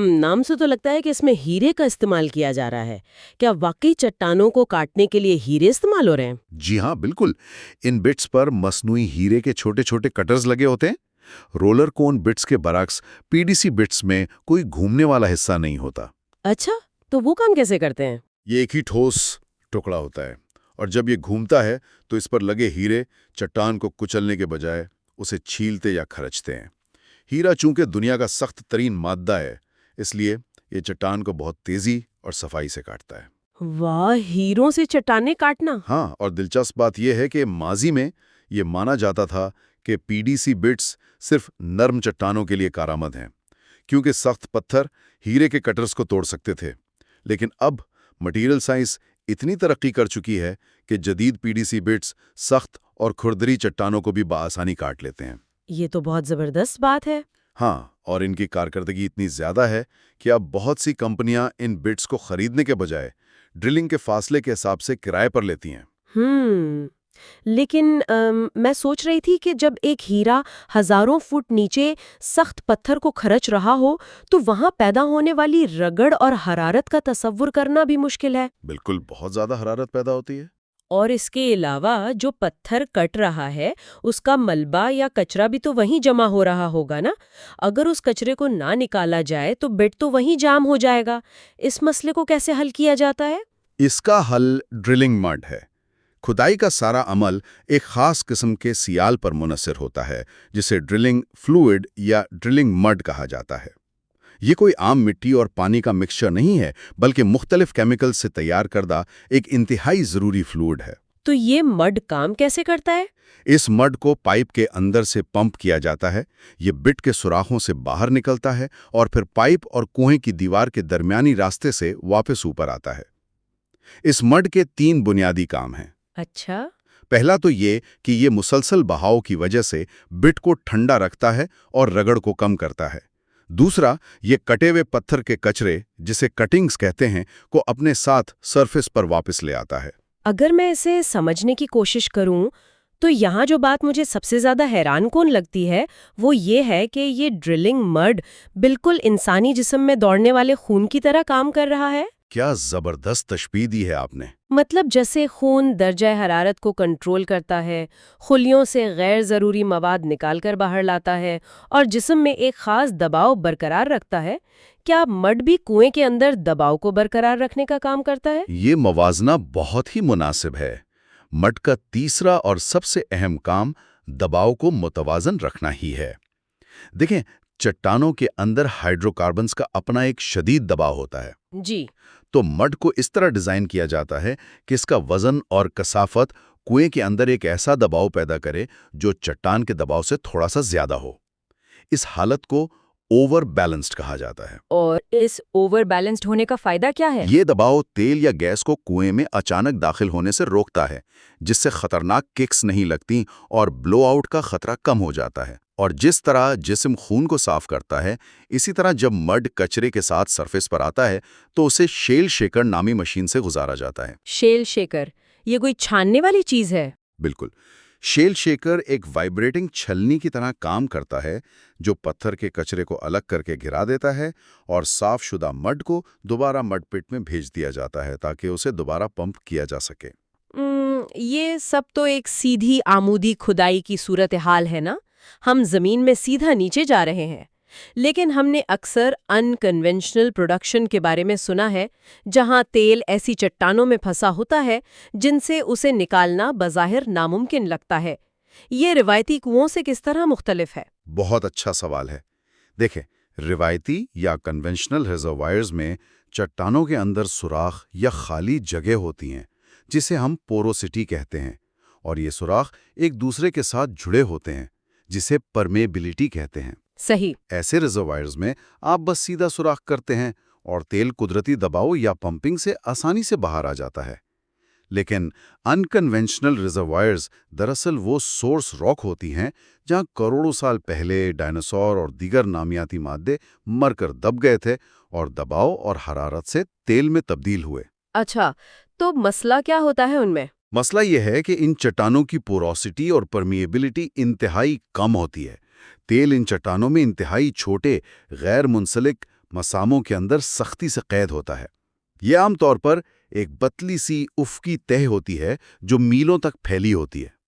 نام سے تو لگتا ہے کہ اس میں ہیرے کا استعمال کیا جا رہا ہے. کیا واقعی چٹانوں کو کاٹنے کے لیے ہیرے استعمال ہو رہے ہیں؟ جی ہاں، بالکل. ان بٹس پر مصنوعی ہیرے کے چھوٹے چھوٹے کٹرز لگے ہوتے ہیں. رولر کون بٹس کے برعکس پی ڈی سی بٹس میں کوئی گھومنے والا حصہ نہیں ہوتا. اچھا، تو وہ کام کیسے کرتے ہیں؟ یہ ایک ہی ٹھوس ٹکڑا ہوتا ہے، اور جب یہ گھومتا ہے تو اس پر لگے ہیرے چٹان کو کچلنے کے بجائے اسے چھیلتے یا کھرچتے ہیں. ہیرا چونکہ دنیا کا سخت ترین مادہ ہے، اس لیے یہ چٹان کو بہت تیزی اور صفائی سے کاٹتا ہے. واہ، ہیروں سے چٹانیں کاٹنا! ہاں، اور دلچسپ بات یہ ہے کہ ماضی میں یہ مانا جاتا تھا کہ پی ڈی سی بٹس صرف نرم چٹانوں کے لیے کارآمد ہیں، کیونکہ سخت پتھر ہیرے کے کٹرز کو توڑ سکتے تھے. لیکن اب مٹیریل سائنس اتنی ترقی کر چکی ہے کہ جدید پی ڈی سی بٹس سخت اور کھردری چٹانوں کو بھی بآسانی کاٹ لیتے ہیں. یہ تو بہت زبردست بات ہے. ہاں، اور ان کی کارکردگی اتنی زیادہ ہے کہ اب بہت سی کمپنیاں ان بٹس کو خریدنے کے بجائے ڈرلنگ کے فاصلے کے حساب سے کرائے پر لیتی ہیں. لیکن میں سوچ رہی تھی کہ جب ایک ہیرا ہزاروں فٹ نیچے سخت پتھر کو کھرچ رہا ہو تو وہاں پیدا ہونے والی رگڑ اور حرارت کا تصور کرنا بھی مشکل ہے. بالکل، بہت زیادہ حرارت پیدا ہوتی ہے. اور اس کے علاوہ جو پتھر کٹ رہا ہے اس کا ملبہ یا کچرا بھی تو وہیں جمع ہو رہا ہوگا نا. اگر اس کچرے کو نہ نکالا جائے تو بٹ تو وہیں جام ہو جائے گا. اس مسئلے کو کیسے حل کیا جاتا ہے؟ اس کا حل ڈرلنگ مڈ ہے. کھدائی کا سارا عمل ایک خاص قسم کے سیال پر منحصر ہوتا ہے جسے ڈرلنگ فلوئڈ یا ڈرلنگ مڈ کہا جاتا ہے. یہ کوئی عام مٹی اور پانی کا مکسچر نہیں ہے، بلکہ مختلف کیمیکل سے تیار کردہ ایک انتہائی ضروری فلوئڈ ہے. تو یہ مڈ کام کیسے کرتا ہے؟ اس مڈ کو پائپ کے اندر سے پمپ کیا جاتا ہے. یہ بٹ کے سوراخوں سے باہر نکلتا ہے اور پھر پائپ اور کنویں کی دیوار کے درمیانی راستے سے واپس اوپر آتا ہے. اس مڈ کے 3 بنیادی کام ہیں. اچھا. پہلا تو یہ کہ یہ مسلسل بہاؤ کی وجہ سے بٹ کو ٹھنڈا رکھتا ہے اور رگڑ کو کم کرتا ہے. دوسرا، یہ کٹے ہوئے پتھر کے کچرے جسے کٹنگز کہتے ہیں کو اپنے ساتھ سرفیس پر واپس لے آتا ہے. اگر میں اسے سمجھنے کی کوشش کروں تو یہاں جو بات مجھے سب سے زیادہ حیران کن لگتی ہے وہ یہ ہے کہ یہ ڈرلنگ مڈ بالکل انسانی جسم میں دوڑنے والے خون کی طرح کام کر رہا ہے. کیا زبردست تشبیہ دی ہے آپ نے. مطلب جیسے خون درجہ حرارت کو کنٹرول کرتا ہے، خلیوں سے غیر ضروری مواد نکال کر باہر لاتا ہے اور جسم میں ایک خاص دباؤ برقرار رکھتا ہے، کیا مڈ بھی کنویں کے اندر دباؤ کو برقرار رکھنے کا کام کرتا ہے؟ یہ موازنہ بہت ہی مناسب ہے. مڈ کا تیسرا اور سب سے اہم کام دباؤ کو متوازن رکھنا ہی ہے. دیکھیں، چٹانوں کے اندر ہائیڈرو کاربنز کا اپنا ایک شدید دباؤ ہوتا ہے. جی. تو مڈ کو اس طرح ڈیزائن کیا جاتا ہے کہ اس کا وزن اور کثافت کنویں کے اندر ایک ایسا دباؤ پیدا کرے جو چٹان کے دباؤ سے تھوڑا سا زیادہ ہو. اس حالت کو اوور بیلنسڈ کہا جاتا ہے. اور اس اوور بیلنسڈ ہونے کا فائدہ کیا ہے؟ یہ دباؤ تیل یا گیس کو کنویں میں اچانک داخل ہونے سے روکتا ہے، جس سے خطرناک ککس نہیں لگتی اور بلو آؤٹ کا خطرہ کم ہو جاتا ہے. اور جس طرح جسم خون کو صاف کرتا ہے، اسی طرح جب مڈ کچرے کے ساتھ سرفیس پر آتا ہے تو اسے شیل شیکر نامی مشین سے گزارا جاتا ہے. شیل شیکر یہ کوئی چھاننے والی چیز ہے؟ بالکل. شیل شیکر ایک وائبریٹنگ چھلنی کی طرح کام کرتا ہے جو پتھر کے کچرے کو الگ کر کے گرا دیتا ہے اور صاف شدہ مڈ کو دوبارہ مڈ پٹ میں بھیج دیا جاتا ہے تاکہ اسے دوبارہ پمپ کیا جا سکے. یہ سب تو ایک سیدھی عمودی کھدائی کی صورتحال ہے نا؟ ہم زمین میں سیدھا نیچے جا رہے ہیں. لیکن ہم نے اکثر ان کنونشنل پروڈکشن کے بارے میں سنا ہے جہاں تیل ایسی چٹانوں میں پھنسا ہوتا ہے جن سے اسے نکالنا بظاہر ناممکن لگتا ہے. یہ روایتی کنووں سے کس طرح مختلف ہے؟ بہت اچھا سوال ہے. دیکھیں، روایتی یا کنونشنل ریزروائرز میں چٹانوں کے اندر سوراخ یا خالی جگہ ہوتی ہیں جسے ہم پوروسٹی کہتے ہیں، اور یہ سوراخ ایک دوسرے کے ساتھ جڑے ہوتے ہیں جسے پرمیبلٹی کہتے ہیں. صحیح. ایسے ریزروائرز میں آپ بس سیدھا سوراخ کرتے ہیں اور تیل قدرتی دباؤ یا پمپنگ سے آسانی سے باہر آ جاتا ہے. لیکن انکنونشنل ریزروائرز دراصل وہ سورس راک ہوتی ہیں جہاں کروڑوں سال پہلے ڈائناسور اور دیگر نامیاتی مادے مر کر دب گئے تھے اور دباؤ اور حرارت سے تیل میں تبدیل ہوئے. اچھا، تو مسئلہ کیا ہوتا ہے ان میں؟ مسئلہ یہ ہے کہ ان چٹانوں کی پوروسٹی اور پرمیبلٹی انتہائی کم ہوتی ہے. تیل ان چٹانوں میں انتہائی چھوٹے، غیر منسلک مساموں کے اندر سختی سے قید ہوتا ہے۔ یہ عام طور پر ایک پتلی سی افقی تہ ہوتی ہے جو میلوں تک پھیلی ہوتی ہے۔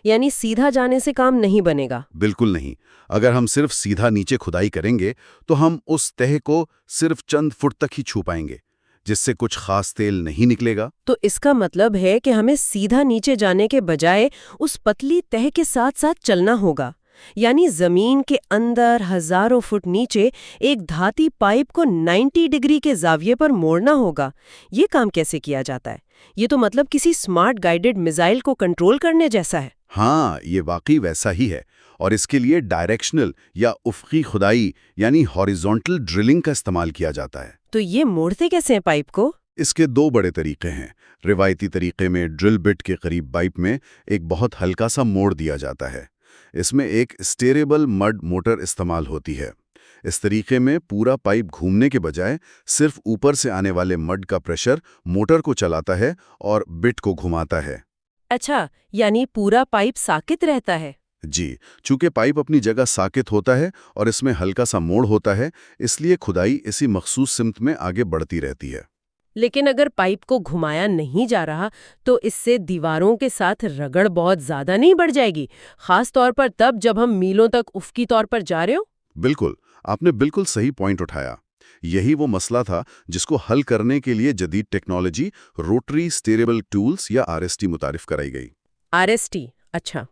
یعنی سیدھا جانے سے کام نہیں بنے گا؟ بالکل نہیں۔ اگر ہم صرف سیدھا نیچے کھدائی کریں گے تو ہم اس تہ کو صرف چند فٹ تک ہی چھو پائیں گے، جس سے کچھ خاص تیل نہیں نکلے گا۔ تو اس کا مطلب ہے کہ ہمیں سیدھا نیچے جانے کے بجائے اس پتلی تہ کے ساتھ ساتھ چلنا ہوگا، یعنی زمین کے اندر ہزاروں فٹ نیچے ایک دھاتی پائپ کو 90 ڈگری کے زاویے پر موڑنا ہوگا۔ یہ کام کیسے کیا جاتا ہے؟ یہ تو مطلب کسی سمارٹ گائیڈڈ میزائل کو کنٹرول کرنے جیسا ہے۔ ہاں، یہ واقعی ویسا ہی ہے، اور اس کے لیے ڈائریکشنل یا افقی کھدائی یعنی ہاریزونٹل ڈرلنگ کا استعمال کیا جاتا ہے۔ تو یہ موڑتے کیسے ہیں پائپ کو؟ اس کے دو بڑے طریقے ہیں۔ روایتی طریقے میں ڈرل بٹ کے قریب پائپ میں ایک بہت ہلکا سا موڑ دیا جاتا ہے۔ اس میں ایک اسٹیریبل مڈ موٹر استعمال ہوتی ہے۔ اس طریقے میں پورا پائپ گھومنے کے بجائے صرف اوپر سے آنے والے مڈ کا پریشر موٹر کو چلاتا ہے اور بٹ کو گھماتا ہے۔ اچھا، یعنی پورا پائپ ساکت رہتا ہے؟ جی، چونکہ پائپ اپنی جگہ ساکت ہوتا ہے اور اس میں ہلکا سا موڑ ہوتا ہے، اس لیے کھدائی اسی مخصوص سمت میں آگے بڑھتی رہتی ہے۔ لیکن اگر پائپ کو گھمایا نہیں جا رہا تو اس سے دیواروں کے ساتھ رگڑ بہت زیادہ نہیں بڑھ جائے گی، خاص طور پر تب جب ہم میلوں تک افقی طور پر جا رہے ہو؟ بالکل، آپ نے بالکل صحیح پوائنٹ اٹھایا۔ یہی وہ مسئلہ تھا جس کو حل کرنے کے لیے جدید ٹیکنالوجی روٹری اسٹیریبل ٹولز یا RST متعارف کرائی گئی۔ RST، اچھا۔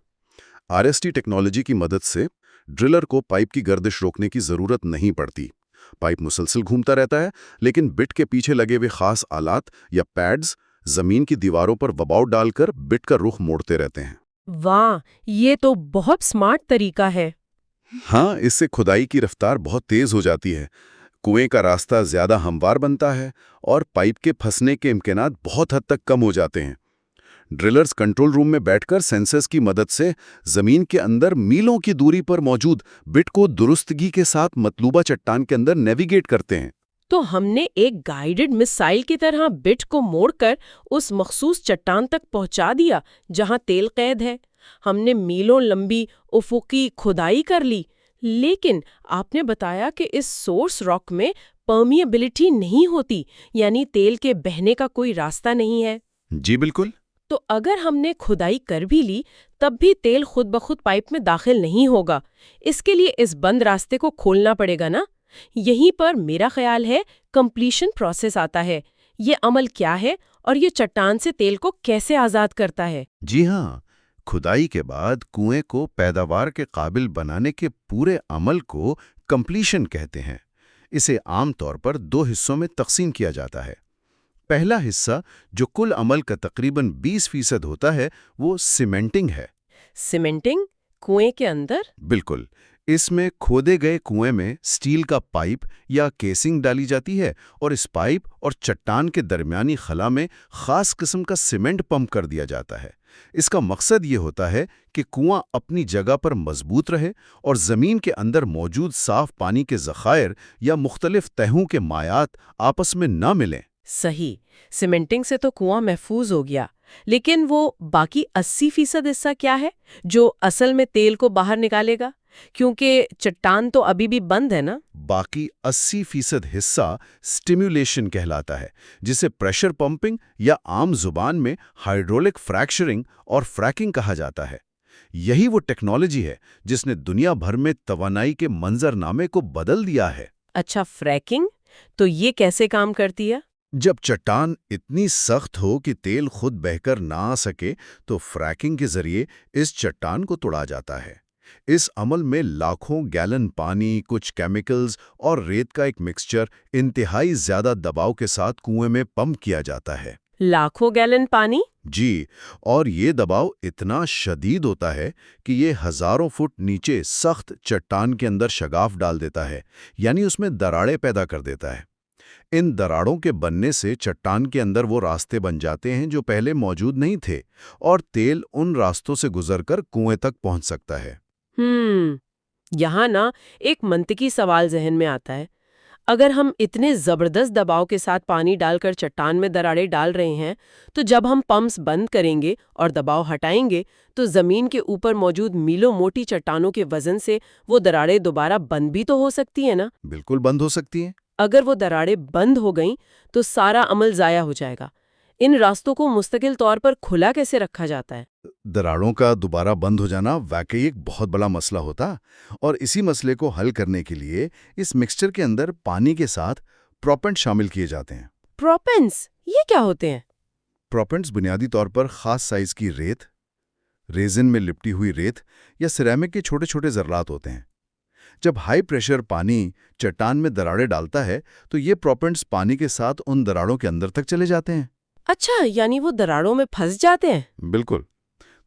RST ٹیکنالوجی کی مدد سے ڈرلر کو پائپ کی گردش روکنے کی ضرورت نہیں پڑتی۔ پائپ مسلسل گھومتا رہتا ہے، لیکن بٹ کے پیچھے لگے ہوئے خاص آلات یا پیڈز زمین کی دیواروں پر دباؤ ڈال کر بٹ کا رخ موڑتے رہتے ہیں۔ واہ، یہ تو بہت سمارٹ طریقہ ہے۔ ہاں، اس سے کھدائی کی رفتار بہت تیز ہو جاتی ہے، کنویں کا راستہ زیادہ ہموار بنتا ہے اور پائپ کے پھنسنے کے امکانات بہت حد تک کم ہو جاتے ہیں۔ ڈرلرز کنٹرول روم میں بیٹھ کر سینسرز کی مدد سے زمین کے اندر میلوں کی دوری پر موجود بٹ کو درستگی کے ساتھ مطلوبہ چٹان کے اندر نیویگیٹ کرتے ہیں۔ تو ہم نے ایک گائیڈڈ میزائل کی طرح بٹ کو موڑ کر اس مخصوص چٹان تک پہنچا دیا جہاں تیل قید ہے۔ ہم نے میلوں لمبی افقی کھدائی کر لی، لیکن آپ نے بتایا کہ اس سورس راک میں پرمیبلٹی نہیں ہوتی، یعنی تیل کے بہنے کا کوئی راستہ نہیں ہے۔ جی بالکل۔ تو اگر ہم نے کھدائی کر بھی لی تب بھی تیل خود بخود پائپ میں داخل نہیں ہوگا، اس کے لیے اس بند راستے کو کھولنا پڑے گا نا؟ یہیں پر میرا خیال ہے کمپلیشن پروسیس آتا ہے۔ یہ عمل کیا ہے اور یہ چٹان سے تیل کو کیسے آزاد کرتا ہے؟ جی ہاں، کھدائی کے بعد کنویں کو پیداوار کے قابل بنانے کے پورے عمل کو کمپلیشن کہتے ہیں۔ اسے عام طور پر 2 حصوں میں تقسیم کیا جاتا ہے۔ پہلا حصہ، جو کل عمل کا تقریباً 20% ہوتا ہے، وہ سیمنٹنگ ہے۔ سیمنٹنگ؟ کنویں کے اندر؟ بالکل۔ اس میں کھودے گئے کنویں میں سٹیل کا پائپ یا کیسنگ ڈالی جاتی ہے اور اس پائپ اور چٹان کے درمیانی خلا میں خاص قسم کا سیمنٹ پمپ کر دیا جاتا ہے۔ اس کا مقصد یہ ہوتا ہے کہ کنواں اپنی جگہ پر مضبوط رہے اور زمین کے اندر موجود صاف پانی کے ذخائر یا مختلف تہوں کے مائعات آپس میں نہ ملیں۔ صحیح، سیمنٹنگ سے تو کنواں محفوظ ہو گیا، لیکن وہ باقی 80% حصہ کیا ہے جو اصل میں تیل کو باہر نکالے گا؟ کیونکہ چٹان تو ابھی بھی بند ہے نا؟ باقی 80% حصہ سٹیمیولیشن کہلاتا ہے، جسے پریشر پمپنگ یا عام زبان میں ہائیڈرولک فریکچرنگ اور فریکنگ کہا جاتا ہے۔ یہی وہ ٹیکنالوجی ہے جس نے دنیا بھر میں توانائی کے منظرنامے کو بدل دیا ہے۔ اچھا، فریکنگ تو یہ کیسے کام کرتی ہے؟ جب چٹان اتنی سخت ہو کہ تیل خود بہہ کر نہ آ سکے تو فریکنگ کے ذریعے اس چٹان کو توڑا جاتا ہے۔ اس عمل میں لاکھوں گیلن پانی، کچھ کیمیکلز اور ریت کا ایک مکسچر انتہائی زیادہ دباؤ کے ساتھ کنویں میں پمپ کیا جاتا ہے۔ لاکھوں گیلن پانی؟ جی، اور یہ دباؤ اتنا شدید ہوتا ہے کہ یہ ہزاروں فٹ نیچے سخت چٹان کے اندر شگاف ڈال دیتا ہے، یعنی اس میں دراڑیں پیدا کر دیتا ہے۔ ان دراڑوں کے بننے سے چٹان کے اندر وہ راستے بن جاتے ہیں جو پہلے موجود نہیں تھے، اور تیل ان راستوں سے گزر کر کنویں تک پہنچ سکتا ہے۔ یہاں نا ایک منطقی سوال ذہن میں آتا ہے۔ اگر ہم اتنے زبردست دباؤ کے ساتھ پانی ڈال کر چٹان میں دراڑیں ڈال رہے ہیں تو جب ہم پمپس بند کریں گے اور دباؤ ہٹائیں گے تو زمین کے اوپر موجود میلوں موٹی چٹانوں کے وزن سے وہ دراڑیں دوبارہ بند بھی تو ہو سکتی ہیں نا؟ بالکل بند ہو سکتی ہیں۔ اگر وہ دراڑیں بند ہو گئیں تو سارا عمل ضائع ہو جائے گا۔ ان راستوں کو مستقل طور پر کھلا کیسے رکھا جاتا ہے؟ دراڑوں کا دوبارہ بند ہو جانا واقعی ایک بہت بڑا مسئلہ ہوتا، اور اسی مسئلے کو حل کرنے کے لیے اس مکسچر کے اندر پانی کے ساتھ پروپنٹ شامل کیے جاتے ہیں۔ پروپنس یہ کیا ہوتے ہیں؟ پروپنٹس بنیادی طور پر خاص سائز کی ریت، ریزن میں لپٹی ہوئی ریت یا سیرامک کے چھوٹے چھوٹے ذرات ہوتے ہیں۔ جب ہائی پریشر پانی چٹان میں دراڑیں ڈالتا ہے تو یہ پروپنٹس پانی کے ساتھ ان دراڑوں کے اندر تک چلے جاتے ہیں۔ اچھا، یعنی وہ دراڑوں میں پھنس جاتے ہیں؟ بالکل۔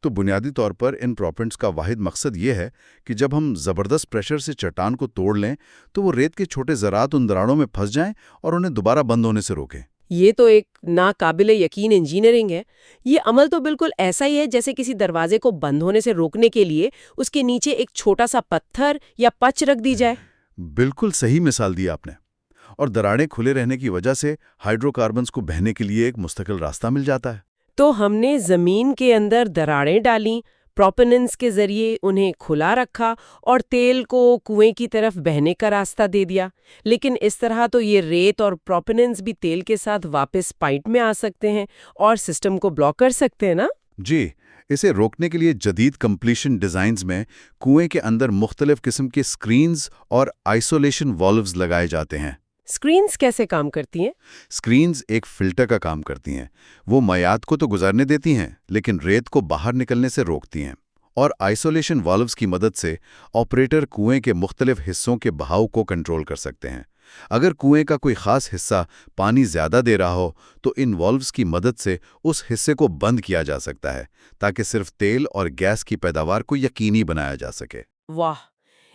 تو بنیادی طور پر ان پروپنٹس کا واحد مقصد یہ ہے کہ جب ہم زبردست پریشر سے چٹان کو توڑ لیں تو وہ ریت کے چھوٹے ذرات ان دراڑوں میں پھنس جائیں اور انہیں دوبارہ بند ہونے سے روکیں۔ یہ تو ایک ناقابل یقین انجینئرنگ ہے۔ یہ عمل تو بالکل ایسا ہی ہے جیسے کسی دروازے کو بند ہونے سے روکنے کے لیے اس کے نیچے ایک چھوٹا سا پتھر یا پچ رکھ دی جائے۔ بالکل صحیح مثال دی آپ نے۔ اور دراڑیں کھلے رہنے کی وجہ سے ہائیڈرو کاربنز کو بہنے کے لیے ایک مستقل راستہ مل جاتا ہے۔ تو ہم نے زمین کے اندر دراڑیں ڈالیں، پروپننس کے ذریعے انہیں کھلا رکھا اور تیل کو کنویں کی طرف بہنے کا راستہ دے دیا۔ لیکن اس طرح تو یہ ریت اور پروپننس بھی تیل کے ساتھ واپس پائپ میں آ سکتے ہیں اور سسٹم کو بلاک کر سکتے ہیں نا؟ جی، اسے روکنے کے لیے جدید کمپلیشن ڈیزائنز میں کنویں کے اندر مختلف قسم کے سکرینز اور آئسولیشن والوز لگائے جاتے ہیں۔ سکرینز کیسے کام کرتی ہیں؟ سکرینز ایک فلٹر کا کام کرتی ہیں۔ وہ میعاد کو تو گزرنے دیتی ہیں لیکن ریت کو باہر نکلنے سے روکتی ہیں، اور آئسولیشن والوز کی مدد سے آپریٹر کنویں کے مختلف حصوں کے بہاؤ کو کنٹرول کر سکتے ہیں۔ اگر کنویں کا کوئی خاص حصہ پانی زیادہ دے رہا ہو تو ان والوز کی مدد سے اس حصے کو بند کیا جا سکتا ہے تاکہ صرف تیل اور گیس کی پیداوار کو یقینی بنایا جا سکے۔ واہ،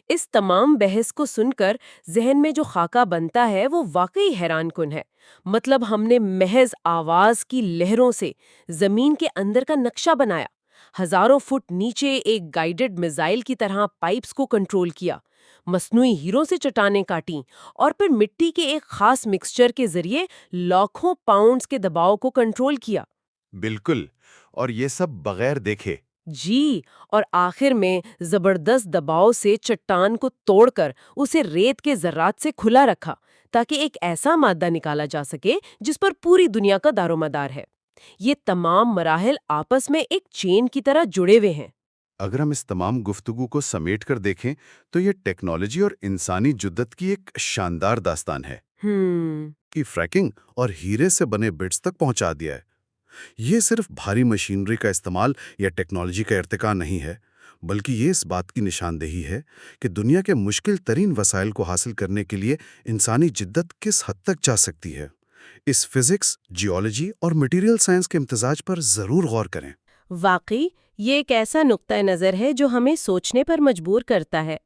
اس تمام بحث کو سن کر ذہن میں جو خاکہ بنتا ہے وہ واقعی حیران کن ہے۔ مطلب ہم نے محض آواز کی لہروں سے زمین کے اندر کا نقشہ بنایا، ہزاروں فٹ نیچے ایک گائیڈڈ میزائل کی طرح پائپس کو کنٹرول کیا، مصنوعی ہیروں سے چٹانیں کاٹیں اور پھر مٹی کے ایک خاص مکسچر کے ذریعے لاکھوں پاؤنڈز کے دباؤ کو کنٹرول کیا۔ بالکل، اور یہ سب بغیر دیکھے۔ جی، اور آخر میں زبردست دباؤ سے چٹان کو توڑ کر اسے ریت کے ذرات سے کھلا رکھا تاکہ ایک ایسا مادہ نکالا جا سکے جس پر پوری دنیا کا دار و مدار ہے۔ یہ تمام مراحل آپس میں ایک چین کی طرح جڑے ہوئے ہیں۔ اگر ہم اس تمام گفتگو کو سمیٹ کر دیکھیں تو یہ ٹیکنالوجی اور انسانی جدت کی ایک شاندار داستان ہے کہ فریکنگ اور ہیرے سے بنے بٹس تک پہنچا دیا ہے۔ یہ صرف بھاری مشینری کا استعمال یا ٹیکنالوجی کا ارتقاء نہیں ہے، بلکہ یہ اس بات کی نشاندہی ہے کہ دنیا کے مشکل ترین وسائل کو حاصل کرنے کے لیے انسانی جدت کس حد تک جا سکتی ہے۔ اس فزکس، جیولوجی اور مٹیریل سائنس کے امتزاج پر ضرور غور کریں۔ واقعی یہ ایک ایسا نقطہ نظر ہے جو ہمیں سوچنے پر مجبور کرتا ہے۔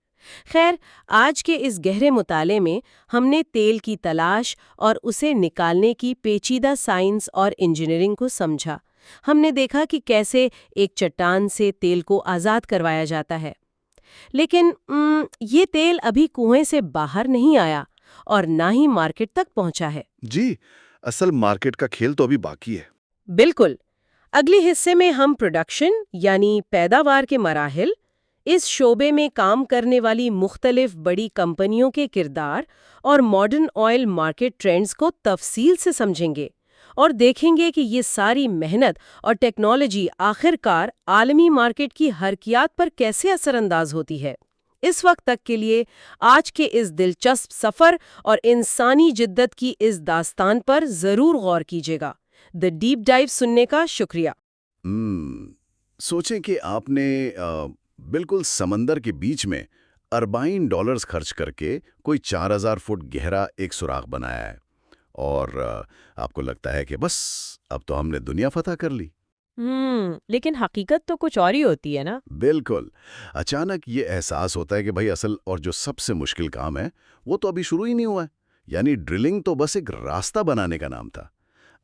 خیر، آج کے اس گہرے مطالعے میں ہم نے تیل کی تلاش اور اسے نکالنے کی پیچیدہ سائنس اور انجینئرنگ کو سمجھا۔ ہم نے دیکھا کہ کیسے ایک چٹان سے تیل کو آزاد کروایا جاتا ہے، لیکن یہ تیل ابھی کنویں سے باہر نہیں آیا اور نہ ہی مارکیٹ تک پہنچا ہے۔ جی، اصل مارکیٹ کا کھیل تو ابھی باقی ہے۔ بالکل۔ اگلی حصے میں ہم پروڈکشن یعنی پیداوار کے مراحل، اس شعبے میں کام کرنے والی مختلف بڑی کمپنیوں کے کردار اور ماڈرن آئل مارکیٹ ٹرینڈز کو تفصیل سے سمجھیں گے اور دیکھیں گے کہ یہ ساری محنت اور ٹیکنالوجی آخر کار عالمی مارکیٹ کی حرکیات پر کیسے اثر انداز ہوتی ہے۔ اس وقت تک کے لیے آج کے اس دلچسپ سفر اور انسانی جدت کی اس داستان پر ضرور غور کیجیے گا۔ دی ڈیپ ڈائیو سننے کا شکریہ۔ سوچیں کہ آپ نے بالکل سمندر کے بیچ میں اربائن ڈالرز خرچ کر کے کوئی 4000 فٹ گہرا ایک سوراخ بنایا ہے، اور آپ کو لگتا ہے کہ بس اب تو ہم نے دنیا فتح کر لی۔ لیکن حقیقت تو کچھ اور ہی ہوتی ہے نا؟ بالکل۔ اچانک یہ احساس ہوتا ہے کہ بھائی اصل اور جو سب سے مشکل کام ہے وہ تو ابھی شروع ہی نہیں ہوا ہے۔ یعنی ڈرلنگ تو بس ایک راستہ بنانے کا نام تھا۔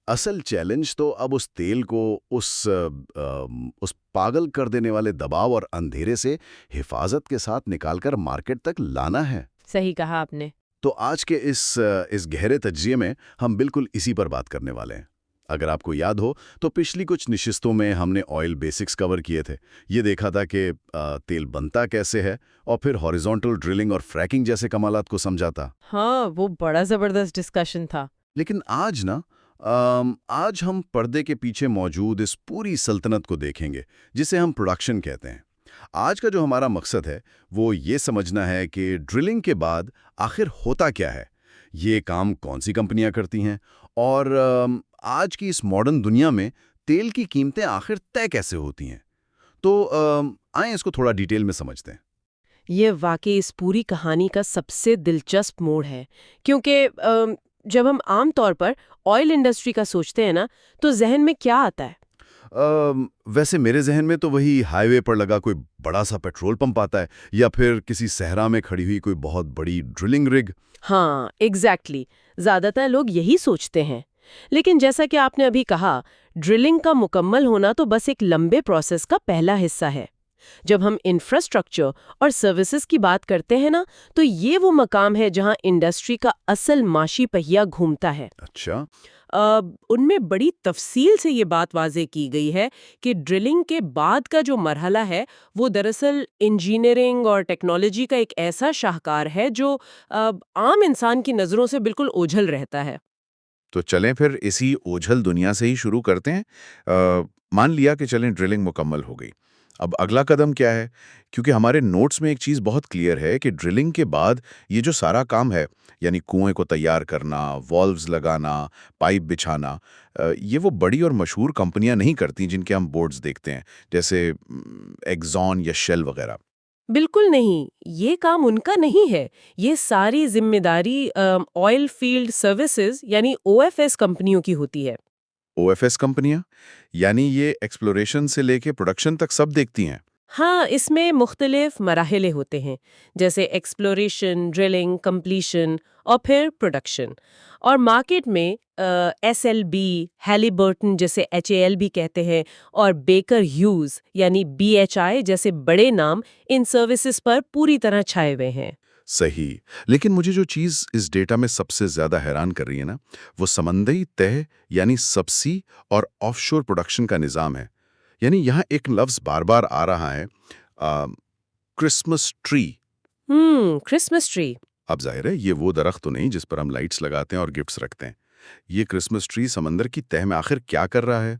اصل چیلنج تو اب اس تیل کو اس پاگل کر دینے والے دباؤ اور اندھیرے سے حفاظت کے ساتھ نکال کر مارکیٹ تک لانا ہے۔ صحیح کہا آپ نے۔ تو آج کے اس گہرے تجزیے میں ہم بالکل اسی پر بات کرنے والے ہیں۔ اگر آپ کو یاد ہو تو پچھلی کچھ نشستوں میں ہم نے آئل بیسکس کور کیے تھے۔ یہ دیکھا تھا کہ تیل بنتا کیسے ہے، اور پھر ہاریزونٹل ڈرلنگ اور فریکنگ جیسے کمالات کو سمجھا تھا۔ ہاں، وہ بڑا زبردست ڈسکشن تھا۔ لیکن آج ہم پردے کے پیچھے موجود اس پوری سلطنت کو دیکھیں گے جسے ہم پروڈکشن کہتے ہیں۔ آج کا جو ہمارا مقصد ہے وہ یہ سمجھنا ہے کہ ڈرلنگ کے بعد آخر ہوتا کیا ہے، یہ کام کون سی کمپنیاں کرتی ہیں، اور آج کی اس ماڈرن دنیا میں تیل کی قیمتیں آخر طے کیسے ہوتی ہیں۔ تو آئیں اس کو تھوڑا ڈیٹیل میں سمجھتے ہیں۔ یہ واقعی اس پوری کہانی کا سب سے دلچسپ موڑ ہے، کیونکہ جب ہم عام طور پر آئل انڈسٹری کا سوچتے ہیں نا، تو ذہن میں کیا آتا ہے؟ ویسے میرے ذہن میں تو وہی ہائی وے پر لگا کوئی بڑا سا پیٹرول پمپ آتا ہے، یا پھر کسی صحرا میں کھڑی ہوئی کوئی بہت بڑی ڈرلنگ رگ۔ ہاں، ایگزیکٹلی، زیادہ تر لوگ یہی سوچتے ہیں۔ لیکن جیسا کہ آپ نے ابھی کہا، ڈرلنگ کا مکمل ہونا تو بس ایک لمبے پروسیس کا پہلا حصہ ہے۔ جب ہم انفراسٹرکچر اور سروسز کی بات کرتے ہیں نا، تو یہ وہ مقام ہے جہاں انڈسٹری کا اصل معاشی پہیہ گھومتا ہے۔ اچھا۔ ان میں بڑی تفصیل سے یہ بات واضح کی گئی ہے کہ ڈرلنگ کے بعد کا جو مرحلہ ہے وہ دراصل انجینئرنگ اور ٹیکنالوجی کا ایک ایسا شاہکار ہے جو عام انسان کی نظروں سے بالکل اوجھل رہتا ہے۔ تو چلیں پھر اسی اوجھل دنیا سے ہی شروع کرتے ہیں۔ مان لیا کہ چلیں ڈرلنگ مکمل ہو گئی، اب اگلا قدم کیا ہے؟ کیونکہ ہمارے نوٹس میں ایک چیز بہت کلیئر ہے کہ ڈرلنگ کے بعد یہ جو سارا کام ہے، یعنی کنویں کو تیار کرنا، والوز لگانا، پائپ بچھانا، یہ وہ بڑی اور مشہور کمپنیاں نہیں کرتی جن کے ہم بورڈز دیکھتے ہیں، جیسے ایگزون یا شیل وغیرہ۔ بالکل نہیں، یہ کام ان کا نہیں ہے۔ یہ ساری ذمہ داری آئل فیلڈ سروسز یعنی OFS کمپنیوں کی ہوتی ہے۔ OFS کمپنیاں یعنی یہ ایکسپلوریشن سے لے کے پروڈکشن تک سب دیکھتی ہیں؟ ہاں، اس میں مختلف مراحل ہوتے ہیں، جیسے ایکسپلوریشن، ڈرلنگ، کمپلیشن اور پھر پروڈکشن۔ اور مارکیٹ میں SLB، ہیلی برٹن جسے HAL بھی کہتے ہیں، اور بیکر ہیوز یعنی BHI جیسے بڑے نام ان سروسز پر پوری طرح چھائے ہوئے ہیں۔ صحیح، لیکن مجھے جو چیز اس ڈیٹا میں سب سے زیادہ حیران کر رہی ہے نا، وہ سمندری تہ یعنی سبسی اور آف شور پروڈکشن کا نظام ہے۔ یعنی یہاں ایک لفظ بار بار آ رہا ہے، کرسمس ٹری۔ Christmas tree. اب ظاہر ہے یہ وہ درخت تو نہیں جس پر ہم لائٹس لگاتے ہیں اور گفٹس رکھتے ہیں۔ یہ کرسمس ٹری سمندر کی تہ میں آخر کیا کر رہا ہے؟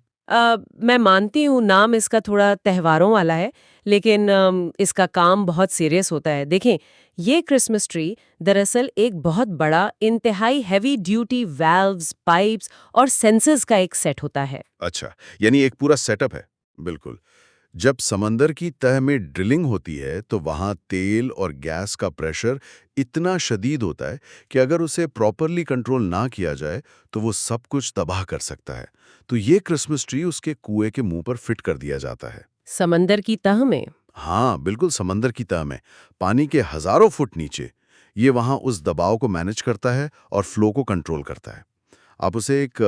میں مانتی ہوں نام اس کا تھوڑا تہواروں والا ہے، لیکن اس کا کام بہت سیریس ہوتا ہے۔ دیکھیں، یہ کرسمس ٹری دراصل ایک بہت بڑا، انتہائی ہیوی ڈیوٹی ویلوز، پائپس اور سینسرز کا ایک سیٹ ہوتا ہے۔ اچھا، یعنی ایک پورا سیٹ اپ ہے۔ بالکل۔ جب سمندر کی تہ میں ڈرلنگ ہوتی ہے تو وہاں تیل اور گیس کا پریشر اتنا شدید ہوتا ہے کہ اگر اسے پراپرلی کنٹرول نہ کیا جائے تو وہ سب کچھ تباہ کر سکتا ہے۔ تو یہ کرسمس ٹری اس کے کنویں کے منہ پر فٹ کر دیا جاتا ہے۔ سمندر کی تہ میں؟ ہاں بالکل، سمندر کی تہ میں، پانی کے ہزاروں فٹ نیچے۔ یہ وہاں اس دباؤ کو مینج کرتا ہے اور فلو کو کنٹرول کرتا ہے۔ آپ اسے ایک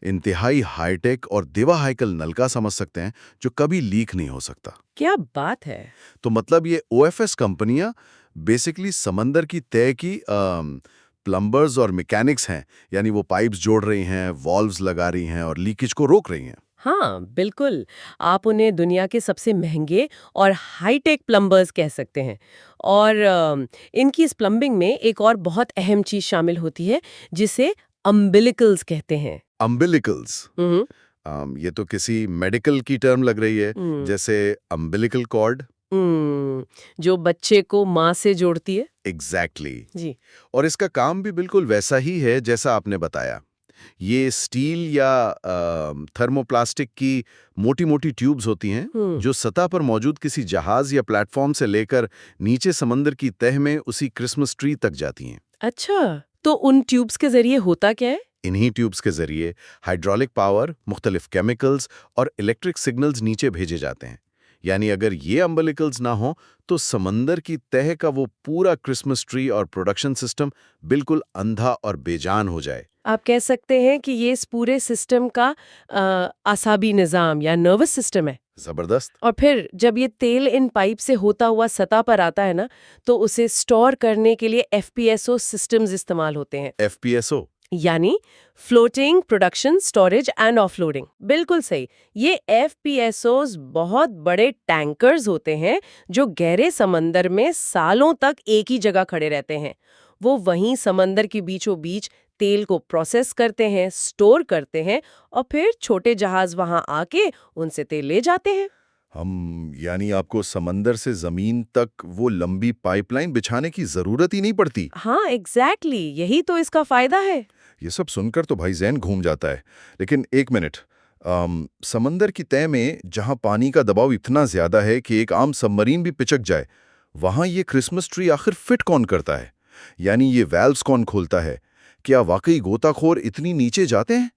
انتہائی ہائی ٹیک اور دیوا ہائیکل نلکا سمجھ سکتے ہیں جو کبھی لیک نہیں ہو سکتا۔ کیا بات ہے! تو مطلب یہ OFS کمپنیاں بیسیکلی سمندر کی تہ کی پلمبرز اور میکینکس ہیں، یعنی وہ پائپس جوڑ رہی ہیں، والوز لگا رہی ہیں اور لیکیج کو روک رہی ہیں۔ ہاں بالکل، آپ انہیں دنیا کے سب سے مہنگے اور ہائی ٹیک پلمبرز کہہ سکتے ہیں۔ اور ان کی اس پلمبنگ میں ایک اور بہت اہم چیز شامل ہوتی ہے جسے امبلیکلز کہتے ہیں۔ امبلیکلز، یہ تو کسی میڈیکل کی ٹرم لگ رہی ہے، جیسے امبلیکل کارڈ جو بچے کو ماں سے جوڑتی ہے۔ ایگزیکٹلی جی۔ اور اس کا کام بھی بالکل ویسا ہی ہے جیسا آپ نے بتایا۔ یہ سٹیل یا تھرمو پلاسٹک کی موٹی موٹی ٹیوبز ہوتی ہیں جو سطح پر موجود کسی جہاز یا پلیٹ فارم سے لے کر نیچے سمندر کی تہ میں اسی کرسمس ٹری تک جاتی ہیں۔ اچھا، تو ان ٹیوبز کے ذریعے ہوتا کیا ہے؟ انہی ٹیوبز کے ذریعے ہائیڈرولک پاور، مختلف کیمیکلز اور الیکٹرک سگنلز نیچے بھیجے جاتے ہیں۔ یعنی اگر یہ امبلیکلز نہ ہوں تو سمندر کی تہ کا وہ پورا کرسمس ٹری اور پروڈکشن سسٹم بالکل اندھا اور بے جان ہو جائے۔ آپ کہہ سکتے ہیں کہ یہ اس پورے سسٹم کا اعصابی نظام یا نروس سسٹم ہے۔ زبردست. اور پھر جب یہ تیل ان پائپ سے ہوتا ہوا سطح پر آتا ہے نا تو اسے سٹور کرنے کے لیے FPSO سسٹمز استعمال ہوتے ہیں. FPSO. یعنی floating production storage and of loading. بالکل صحیح. یہ FPSOs بہت بڑے ٹینکرز ہوتے ہیں جو گہرے سمندر میں سالوں تک ایک ہی جگہ کھڑے رہتے ہیں. وہ وہیں سمندر کے بیچوں بیچ تیل کو پروسیس کرتے ہیں، سٹور کرتے ہیں اور پھر چھوٹے جہاز وہاں آ کے ان سے تیل لے جاتے ہیں. یعنی آپ کو سمندر سے زمین تک وہ لمبی پائپ لائن بچھانے کی ضرورت ہی نہیں پڑتی. ہاں ایگزیکٹلی، یہی تو اس کا فائدہ ہے. یہ سب سن کر تو بھائی ذہن گھوم جاتا ہے. لیکن ایک منٹ، سمندر کی تہہ میں جہاں پانی کا دباؤ اتنا زیادہ ہے کہ ایک عام سب مرین بھی پچک جائے، وہاں یہ کرسمس ٹری آخر فٹ کون کرتا ہے؟ یعنی یہ ویلوز کون کھولتا ہے؟ کیا واقعی غوطہ خور اتنی نیچے جاتے ہیں؟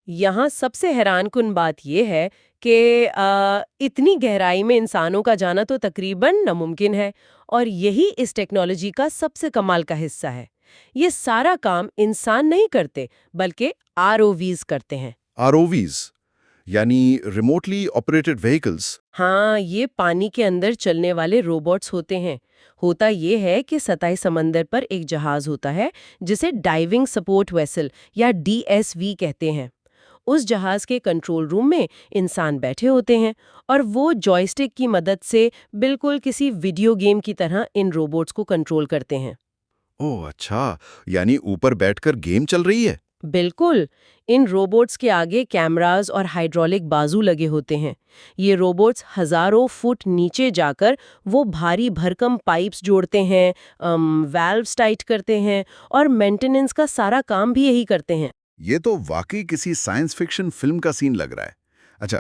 یہاں سب سے حیران کن بات یہ ہے کہ اتنی گہرائی میں انسانوں کا جانا تو تقریباً ناممکن ہے، اور یہی اس ٹیکنالوجی کا سب سے کمال کا حصہ ہے. یہ سارا کام انسان نہیں کرتے بلکہ ROVs کرتے ہیں. ROVs یعنی ریموٹلی آپریٹڈ وہیکلز. ہاں، یہ پانی کے اندر چلنے والے روبوٹس ہوتے ہیں. ہوتا یہ ہے کہ سطح سمندر پر ایک جہاز ہوتا ہے جسے ڈائیونگ سپورٹ ویسل یا DSV کہتے ہیں. اس جہاز کے کنٹرول روم میں انسان بیٹھے ہوتے ہیں اور وہ جوئی سٹک کی مدد سے بالکل کسی ویڈیو گیم کی طرح ان روبوٹس کو کنٹرول کرتے ہیں. اوہ اچھا، یعنی اوپر بیٹھ کر گیم چل رہی ہے. بالکل. ان روبوٹس کے آگے کیمراز اور ہائیڈرولک بازو لگے ہوتے ہیں. یہ روبوٹس ہزاروں فٹ نیچے جا کر وہ بھاری بھرکم پائپس جوڑتے ہیں، ویلوز ٹائٹ کرتے ہیں اور مینٹیننس کا سارا کام بھی یہی کرتے ہیں. یہ تو واقعی کسی سائنس فکشن فلم کا سین لگ رہا ہے. اچھا،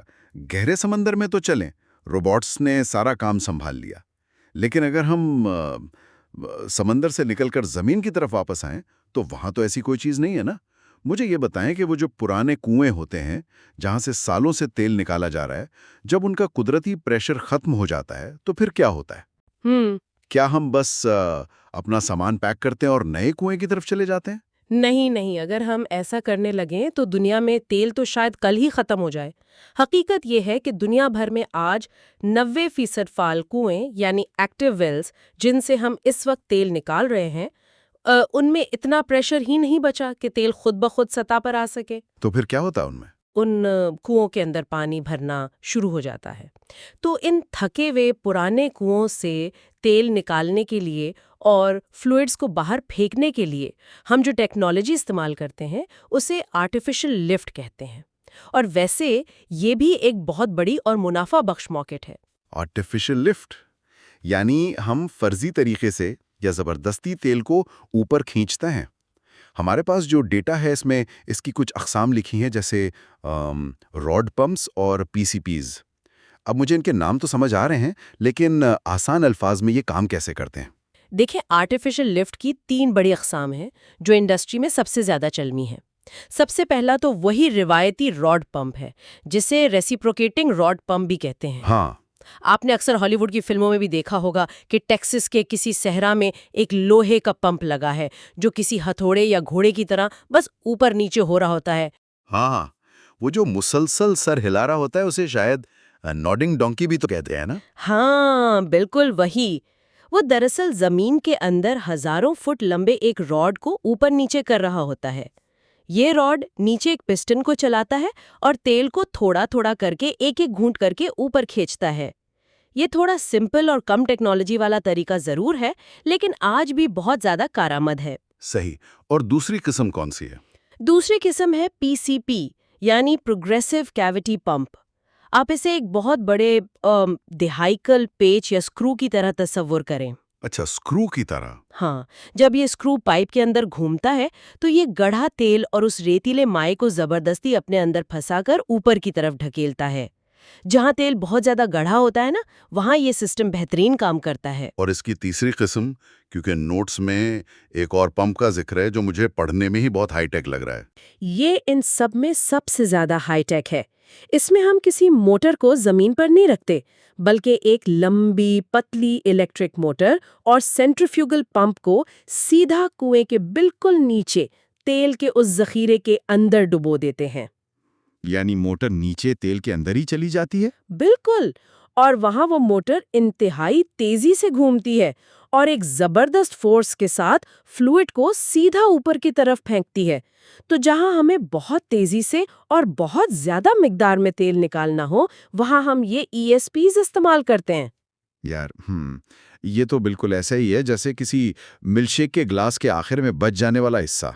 گہرے سمندر میں تو چلیں، روبوٹس نے سارا کام سنبھال لیا، لیکن اگر ہم سمندر سے نکل کر زمین کی طرف واپس آئیں تو وہاں تو ایسی کوئی چیز نہیں ہے نا. مجھے یہ بتائیں کہ وہ جو پرانے کنویں ہوتے ہیں جہاں سے سالوں سے تیل نکالا جا رہا ہے، جب ان کا قدرتی پریشر ختم ہو جاتا ہے تو پھر کیا ہوتا ہے؟ کیا ہم بس اپنا سامان پیک کرتے ہیں اور نئے کنویں کی طرف چلے جاتے ہیں؟ نہیں، اگر ہم ایسا کرنے لگیں تو دنیا میں تیل تو شاید کل ہی ختم ہو جائے. حقیقت یہ ہے کہ دنیا بھر میں آج 90% فعال کنویں یعنی ایکٹیو ویلز جن سے ہم اس وقت تیل نکال رہے ہیں، ان میں اتنا پریشر ہی نہیں بچا کہ تیل خود بخود سطح پر آ سکے. تو پھر کیا ہوتا ہے ان میں؟ ان کنووں کے اندر پانی بھرنا شروع ہو جاتا ہے. تو ان تھکے ہوئے پرانے کنووں سے تیل نکالنے کے لیے اور فلوئڈز کو باہر پھینکنے کے لیے ہم جو ٹیکنالوجی استعمال کرتے ہیں اسے آرٹیفیشل لفٹ کہتے ہیں. اور ویسے یہ بھی ایک بہت بڑی اور منافع بخش مارکیٹ ہے. آرٹیفیشل لفٹ یعنی ہم فرضی طریقے سے یا زبردستی تیل کو اوپر کھینچتے ہیں. ہمارے پاس جو ڈیٹا ہے اس کی کچھ اقسام لکھی ہیں، جیسے راڈ پمپس اور PCPs. اب مجھے ان کے نام تو سمجھ آ رہے ہیں، لیکن آسان الفاظ میں یہ کام کیسے کرتے ہیں؟ دیکھیں، آرٹیفیشل لفٹ کی 3 بڑی اقسام ہیں جو انڈسٹری میں سب سے زیادہ چلمی ہیں. سب سے پہلا تو وہی روایتی راڈ پمپ ہے جسے ریسیپروکیٹنگ راڈ پمپ بھی کہتے ہیں. ہاں، آپ نے اکثر ہالی ووڈ کی فلموں میں بھی دیکھا ہوگا کہ ٹیکسس کے کسی صحرا میں ایک لوہے کا پمپ لگا ہے جو کسی ہتھوڑے یا گھوڑے کی طرح بس اوپر نیچے ہو رہا ہوتا ہے. ہاں، وہ جو مسلسل سر ہلا رہا ہوتا ہے اسے شاید نوڈنگ ڈونکی بھی تو کہتے ہیں نا؟ ہاں بالکل وہی. وہ دراصل زمین کے اندر ہزاروں فٹ لمبے ایک راڈ کو اوپر نیچے کر رہا ہوتا ہے. یہ راڈ نیچے ایک پسٹن کو چلاتا ہے اور تیل کو تھوڑا تھوڑا کر کے ایک ایک گھونٹ کر کے اوپر کھینچتا ہے. یہ تھوڑا سمپل اور کم ٹیکنالوجی والا طریقہ ضرور ہے، لیکن آج بھی بہت زیادہ کارآمد ہے. صحیح. اور دوسری قسم کون سی ہے؟ دوسری قسم ہے PCP یعنی پروگریسو کیویٹی پمپ. آپ اسے ایک بہت بڑے دہائیکل پیچ یا سکرو کی طرح تصور کریں. اچھا، سکرو کی طرح. ہاں، جب یہ سکرو پائپ کے اندر گھومتا ہے تو یہ گڑھا تیل اور اس ریتیلے مائع کو زبردستی اپنے اندر پھنسا کر اوپر کی طرف ڈھکیلتا ہے. جہاں تیل بہت زیادہ گڑھا ہوتا ہے نا، وہاں یہ سسٹم بہترین کام کرتا ہے. اور اس کی تیسری قسم، کیونکہ نوٹس میں ایک اور پمپ کا ذکر ہے جو مجھے پڑھنے میں ہی بہت ہائی ٹیک لگ رہا ہے. یہ ان سب میں سب سے زیادہ ہائی ٹیک ہے. اس میں ہم کسی موٹر کو زمین پر نہیں رکھتے، بلکہ ایک لمبی پتلی الیکٹرک موٹر اور سینٹریفیوگل پمپ کو سیدھا کنویں کے بالکل نیچے تیل کے اس ذخیرے کے اندر ڈبو دیتے ہیں. یعنی موٹر نیچے تیل کے اندر ہی چلی جاتی ہے؟ بالکل، اور وہاں وہ موٹر انتہائی تیزی سے گھومتی ہے اور ایک زبردست فورس کے ساتھ فلوئڈ کو سیدھا اوپر کی طرف پھینکتی ہے۔ تو جہاں ہمیں بہت تیزی سے اور بہت زیادہ مقدار میں تیل نکالنا ہو، وہاں ہم یہ ESPs استعمال کرتے ہیں۔ یار یہ تو بالکل ایسا ہی ہے جیسے کسی ملک شیک کے گلاس کے آخر میں بچ جانے والا حصہ۔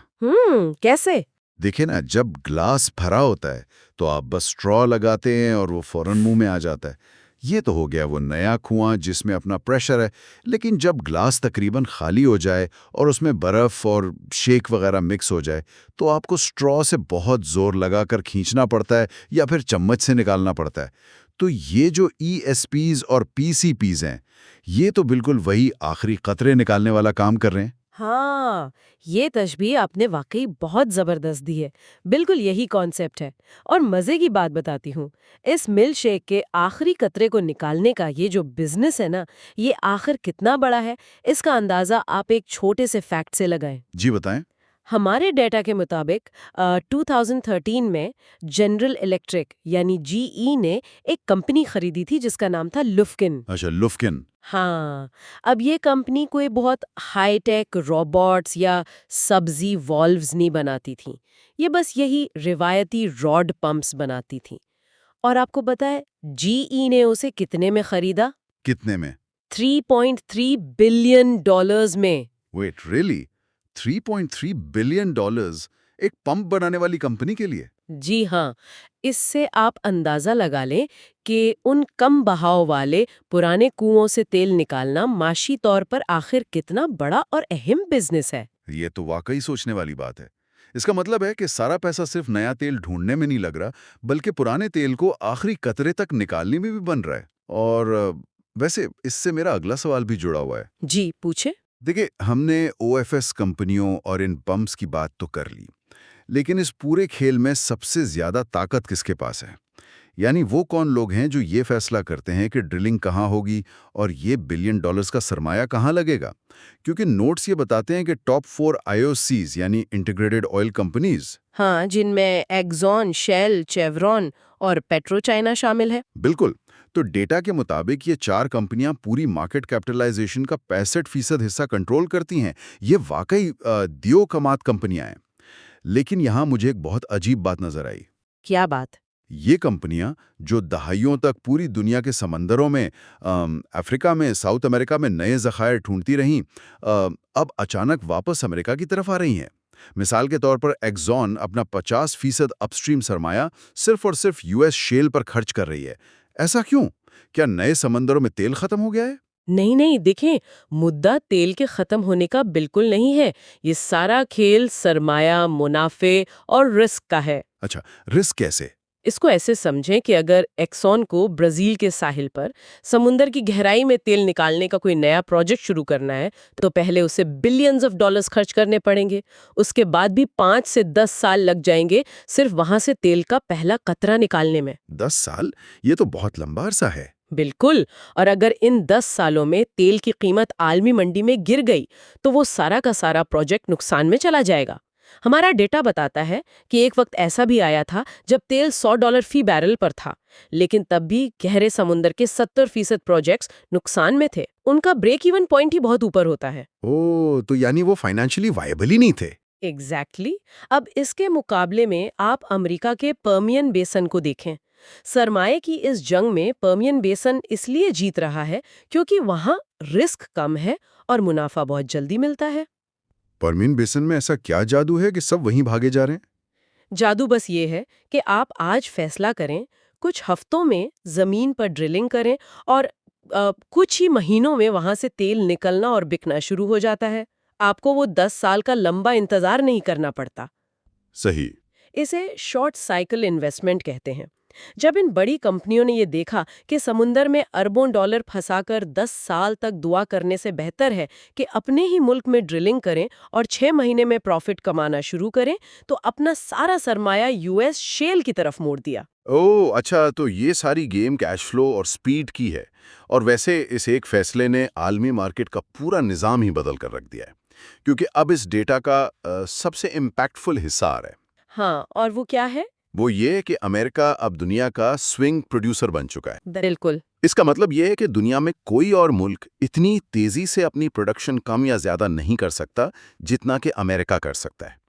کیسے؟ دیکھیں نا، جب گلاس بھرا ہوتا ہے تو آپ بس اسٹرا لگاتے ہیں اور وہ فوراً منہ میں آ جاتا ہے۔ یہ تو ہو گیا وہ نیا کنواں جس میں اپنا پریشر ہے، لیکن جب گلاس تقریباً خالی ہو جائے اور اس میں برف اور شیک وغیرہ مکس ہو جائے تو آپ کو اسٹرا سے بہت زور لگا کر کھینچنا پڑتا ہے یا پھر چمچ سے نکالنا پڑتا ہے۔ تو یہ جو ESPs اور PCPs ہیں، یہ تو بالکل وہی آخری قطرے نکالنے والا کام کر رہے ہیں۔ ہاں، یہ تشبیہ آپ نے واقعی بہت زبردست دی ہے۔ بالکل یہی کانسیپٹ ہے۔ اور مزے کی بات بتاتی ہوں، اس ملک شیک کے آخری قطرے کو نکالنے کا یہ جو بزنس ہے نا، یہ آخر کتنا بڑا ہے، اس کا اندازہ آپ ایک چھوٹے سے فیکٹ سے لگائیں۔ جی بتائیں۔ ہمارے ڈیٹا کے مطابق 2013 میں جنرل الیکٹرک یعنی GE نے ایک کمپنی خریدی تھی جس کا نام تھا لفکن۔ اچھا، لفکن۔ ہاں، اب یہ کمپنی کوئی بہت ہائی ٹیک روبوٹس یا سبزی والوز نہیں بناتی تھی، یہ بس یہی روایتی راڈ پمپس بناتی تھی۔ اور آپ کو پتہ ہے GE نے اسے کتنے میں خریدا؟ کتنے میں؟ $3.3 بلین میں۔ ویٹ، ریئلی $3.3 بلین ایک پمپ بنانے والی کمپنی کے لیے؟ جی ہاں، اس سے آپ اندازہ لگا لیں کہ ان کم بہاؤ والے پرانے کنووں سے تیل نکالنا معاشی طور پر آخر کتنا بڑا اور اہم بزنس ہے۔ یہ تو واقعی سوچنے والی بات ہے۔ اس کا مطلب ہے کہ سارا پیسہ صرف نیا تیل ڈھونڈنے میں نہیں لگ رہا، بلکہ پرانے تیل کو آخری قطرے تک نکالنے میں بھی بن رہا ہے۔ اور ویسے اس سے میرا اگلا سوال بھی جڑا ہوا ہے۔ جی پوچھیں۔ دیکھیں، ہم نے OFS کمپنیوں اور ان پمپس کی بات تو کر لی، لیکن اس پورے کھیل میں سب سے زیادہ طاقت کس کے پاس ہے؟ یعنی وہ کون لوگ ہیں جو یہ فیصلہ کرتے ہیں کہ ڈرلنگ کہاں ہوگی اور یہ $1 بلین کا سرمایہ کہاں لگے گا؟ کیونکہ نوٹس یہ بتاتے ہیں کہ ٹاپ 4 IOCs یعنی انٹیگریٹڈ آئل کمپنیز، ہاں، جن میں ایگزون، شیل، چیورون اور پیٹرو چائنا شامل ہے۔ بالکل۔ تو ڈیٹا کے مطابق یہ 4 کمپنیاں پوری مارکیٹ کیپٹلائزیشن کا 65% حصہ کنٹرول کرتی ہیں۔ یہ واقعی دیو کمات کمپنیاں ہیں۔ لیکن یہاں مجھے ایک بہت عجیب بات نظر آئی۔ کیا بات؟ یہ کمپنیاں جو دہائیوں تک پوری دنیا کے سمندروں میں، افریقہ میں، ساؤتھ امریکہ میں نئے ذخائر ڈھونڈتی رہیں، اب اچانک واپس امریکہ کی طرف آ رہی ہیں۔ مثال کے طور پر ایگزون اپنا 50% اپ اسٹریم سرمایہ صرف اور صرف US شیل پر خرچ کر رہی ہے۔ ایسا کیوں؟ کیا نئے سمندروں میں تیل ختم ہو گیا ہے؟ نہیں، دیکھیں، مدعا تیل کے ختم ہونے کا بالکل نہیں ہے۔ یہ سارا کھیل سرمایہ، منافع اور رسک کا ہے۔ اچھا، رسک کیسے؟ اس کو ایسے سمجھیں کہ اگر ایکسون کو برازیل کے ساحل پر سمندر کی گہرائی میں تیل نکالنے کا کوئی نیا پروجیکٹ شروع کرنا ہے تو پہلے اسے بلینز آف ڈالرز خرچ کرنے پڑیں گے۔ اس کے بعد بھی 5 سے 10 سال لگ جائیں گے صرف وہاں سے تیل کا پہلا قطرہ نکالنے میں۔ 10 سال؟ یہ تو بہت لمبا عرصہ ہے۔ بالکل، اور اگر ان 10 سالوں میں تیل کی قیمت عالمی منڈی میں گر گئی تو وہ سارا کا سارا پروجیکٹ نقصان میں چلا جائے گا۔ ہمارا ڈیٹا بتاتا ہے کہ ایک وقت ایسا بھی آیا تھا جب تیل $100 فی بیرل پر تھا، لیکن تب بھی گہرے سمندر کے 70% پروجیکٹس نقصان میں تھے۔ ان کا بریک ایون پوائنٹ ہی بہت اوپر ہوتا ہے۔ تو یعنی وہ فائنینشلی وائبل ہی نہیں تھے۔ ایگزیکٹلی۔ اب اس کے مقابلے میں آپ امریکہ کے پرمین بیسن کو دیکھیں۔ سرمایہ کی اس جنگ میں پرمین بیسن اس لیے جیت رہا ہے کیونکہ وہاں رسک کم ہے اور منافع بہت جلدی ملتا ہے۔ پرمین بیسن میں ایسا کیا جادو ہے کہ سب وہیں بھاگے جا رہے ہیں؟ جادو بس یہ ہے کہ آپ آج فیصلہ کریں، کچھ ہفتوں میں زمین پر ڈرلنگ کریں اور کچھ ہی مہینوں میں وہاں سے تیل نکلنا اور بکنا شروع ہو جاتا ہے۔ آپ کو وہ 10 سال کا لمبا انتظار نہیں کرنا پڑتا۔ صحیح۔ اسے شارٹ سائیکل انویسٹمنٹ کہتے ہیں۔ جب ان بڑی کمپنیوں نے یہ دیکھا کہ سمندر میں اربوں ڈالر پھنسا کر 10 سال تک دعا کرنے سے بہتر ہے کہ اپنے ہی ملک میں ڈرلنگ کریں اور 6 مہینے میں پروفٹ کمانا شروع کریں، تو اپنا سارا سرمایہ US شیل کی طرف موڑ دیا۔ اچھا، تو یہ ساری گیم کیش فلو اور سپیڈ کی ہے، اور ویسے اس ایک فیصلے نے عالمی مارکیٹ کا پورا نظام ہی بدل کر رکھ دیا ہے، کیونکہ اب اس ڈیٹا کا سب سے امپیکٹ فل حصہ آ رہا ہے۔ ہاں، اور وہ کیا ہے؟ وہ یہ کہ امریکہ اب دنیا کا سوئنگ پروڈیوسر بن چکا ہے۔ بالکل۔ اس کا مطلب یہ ہے کہ دنیا میں کوئی اور ملک اتنی تیزی سے اپنی پروڈکشن کم یا زیادہ نہیں کر سکتا جتنا کہ امریکہ کر سکتا ہے۔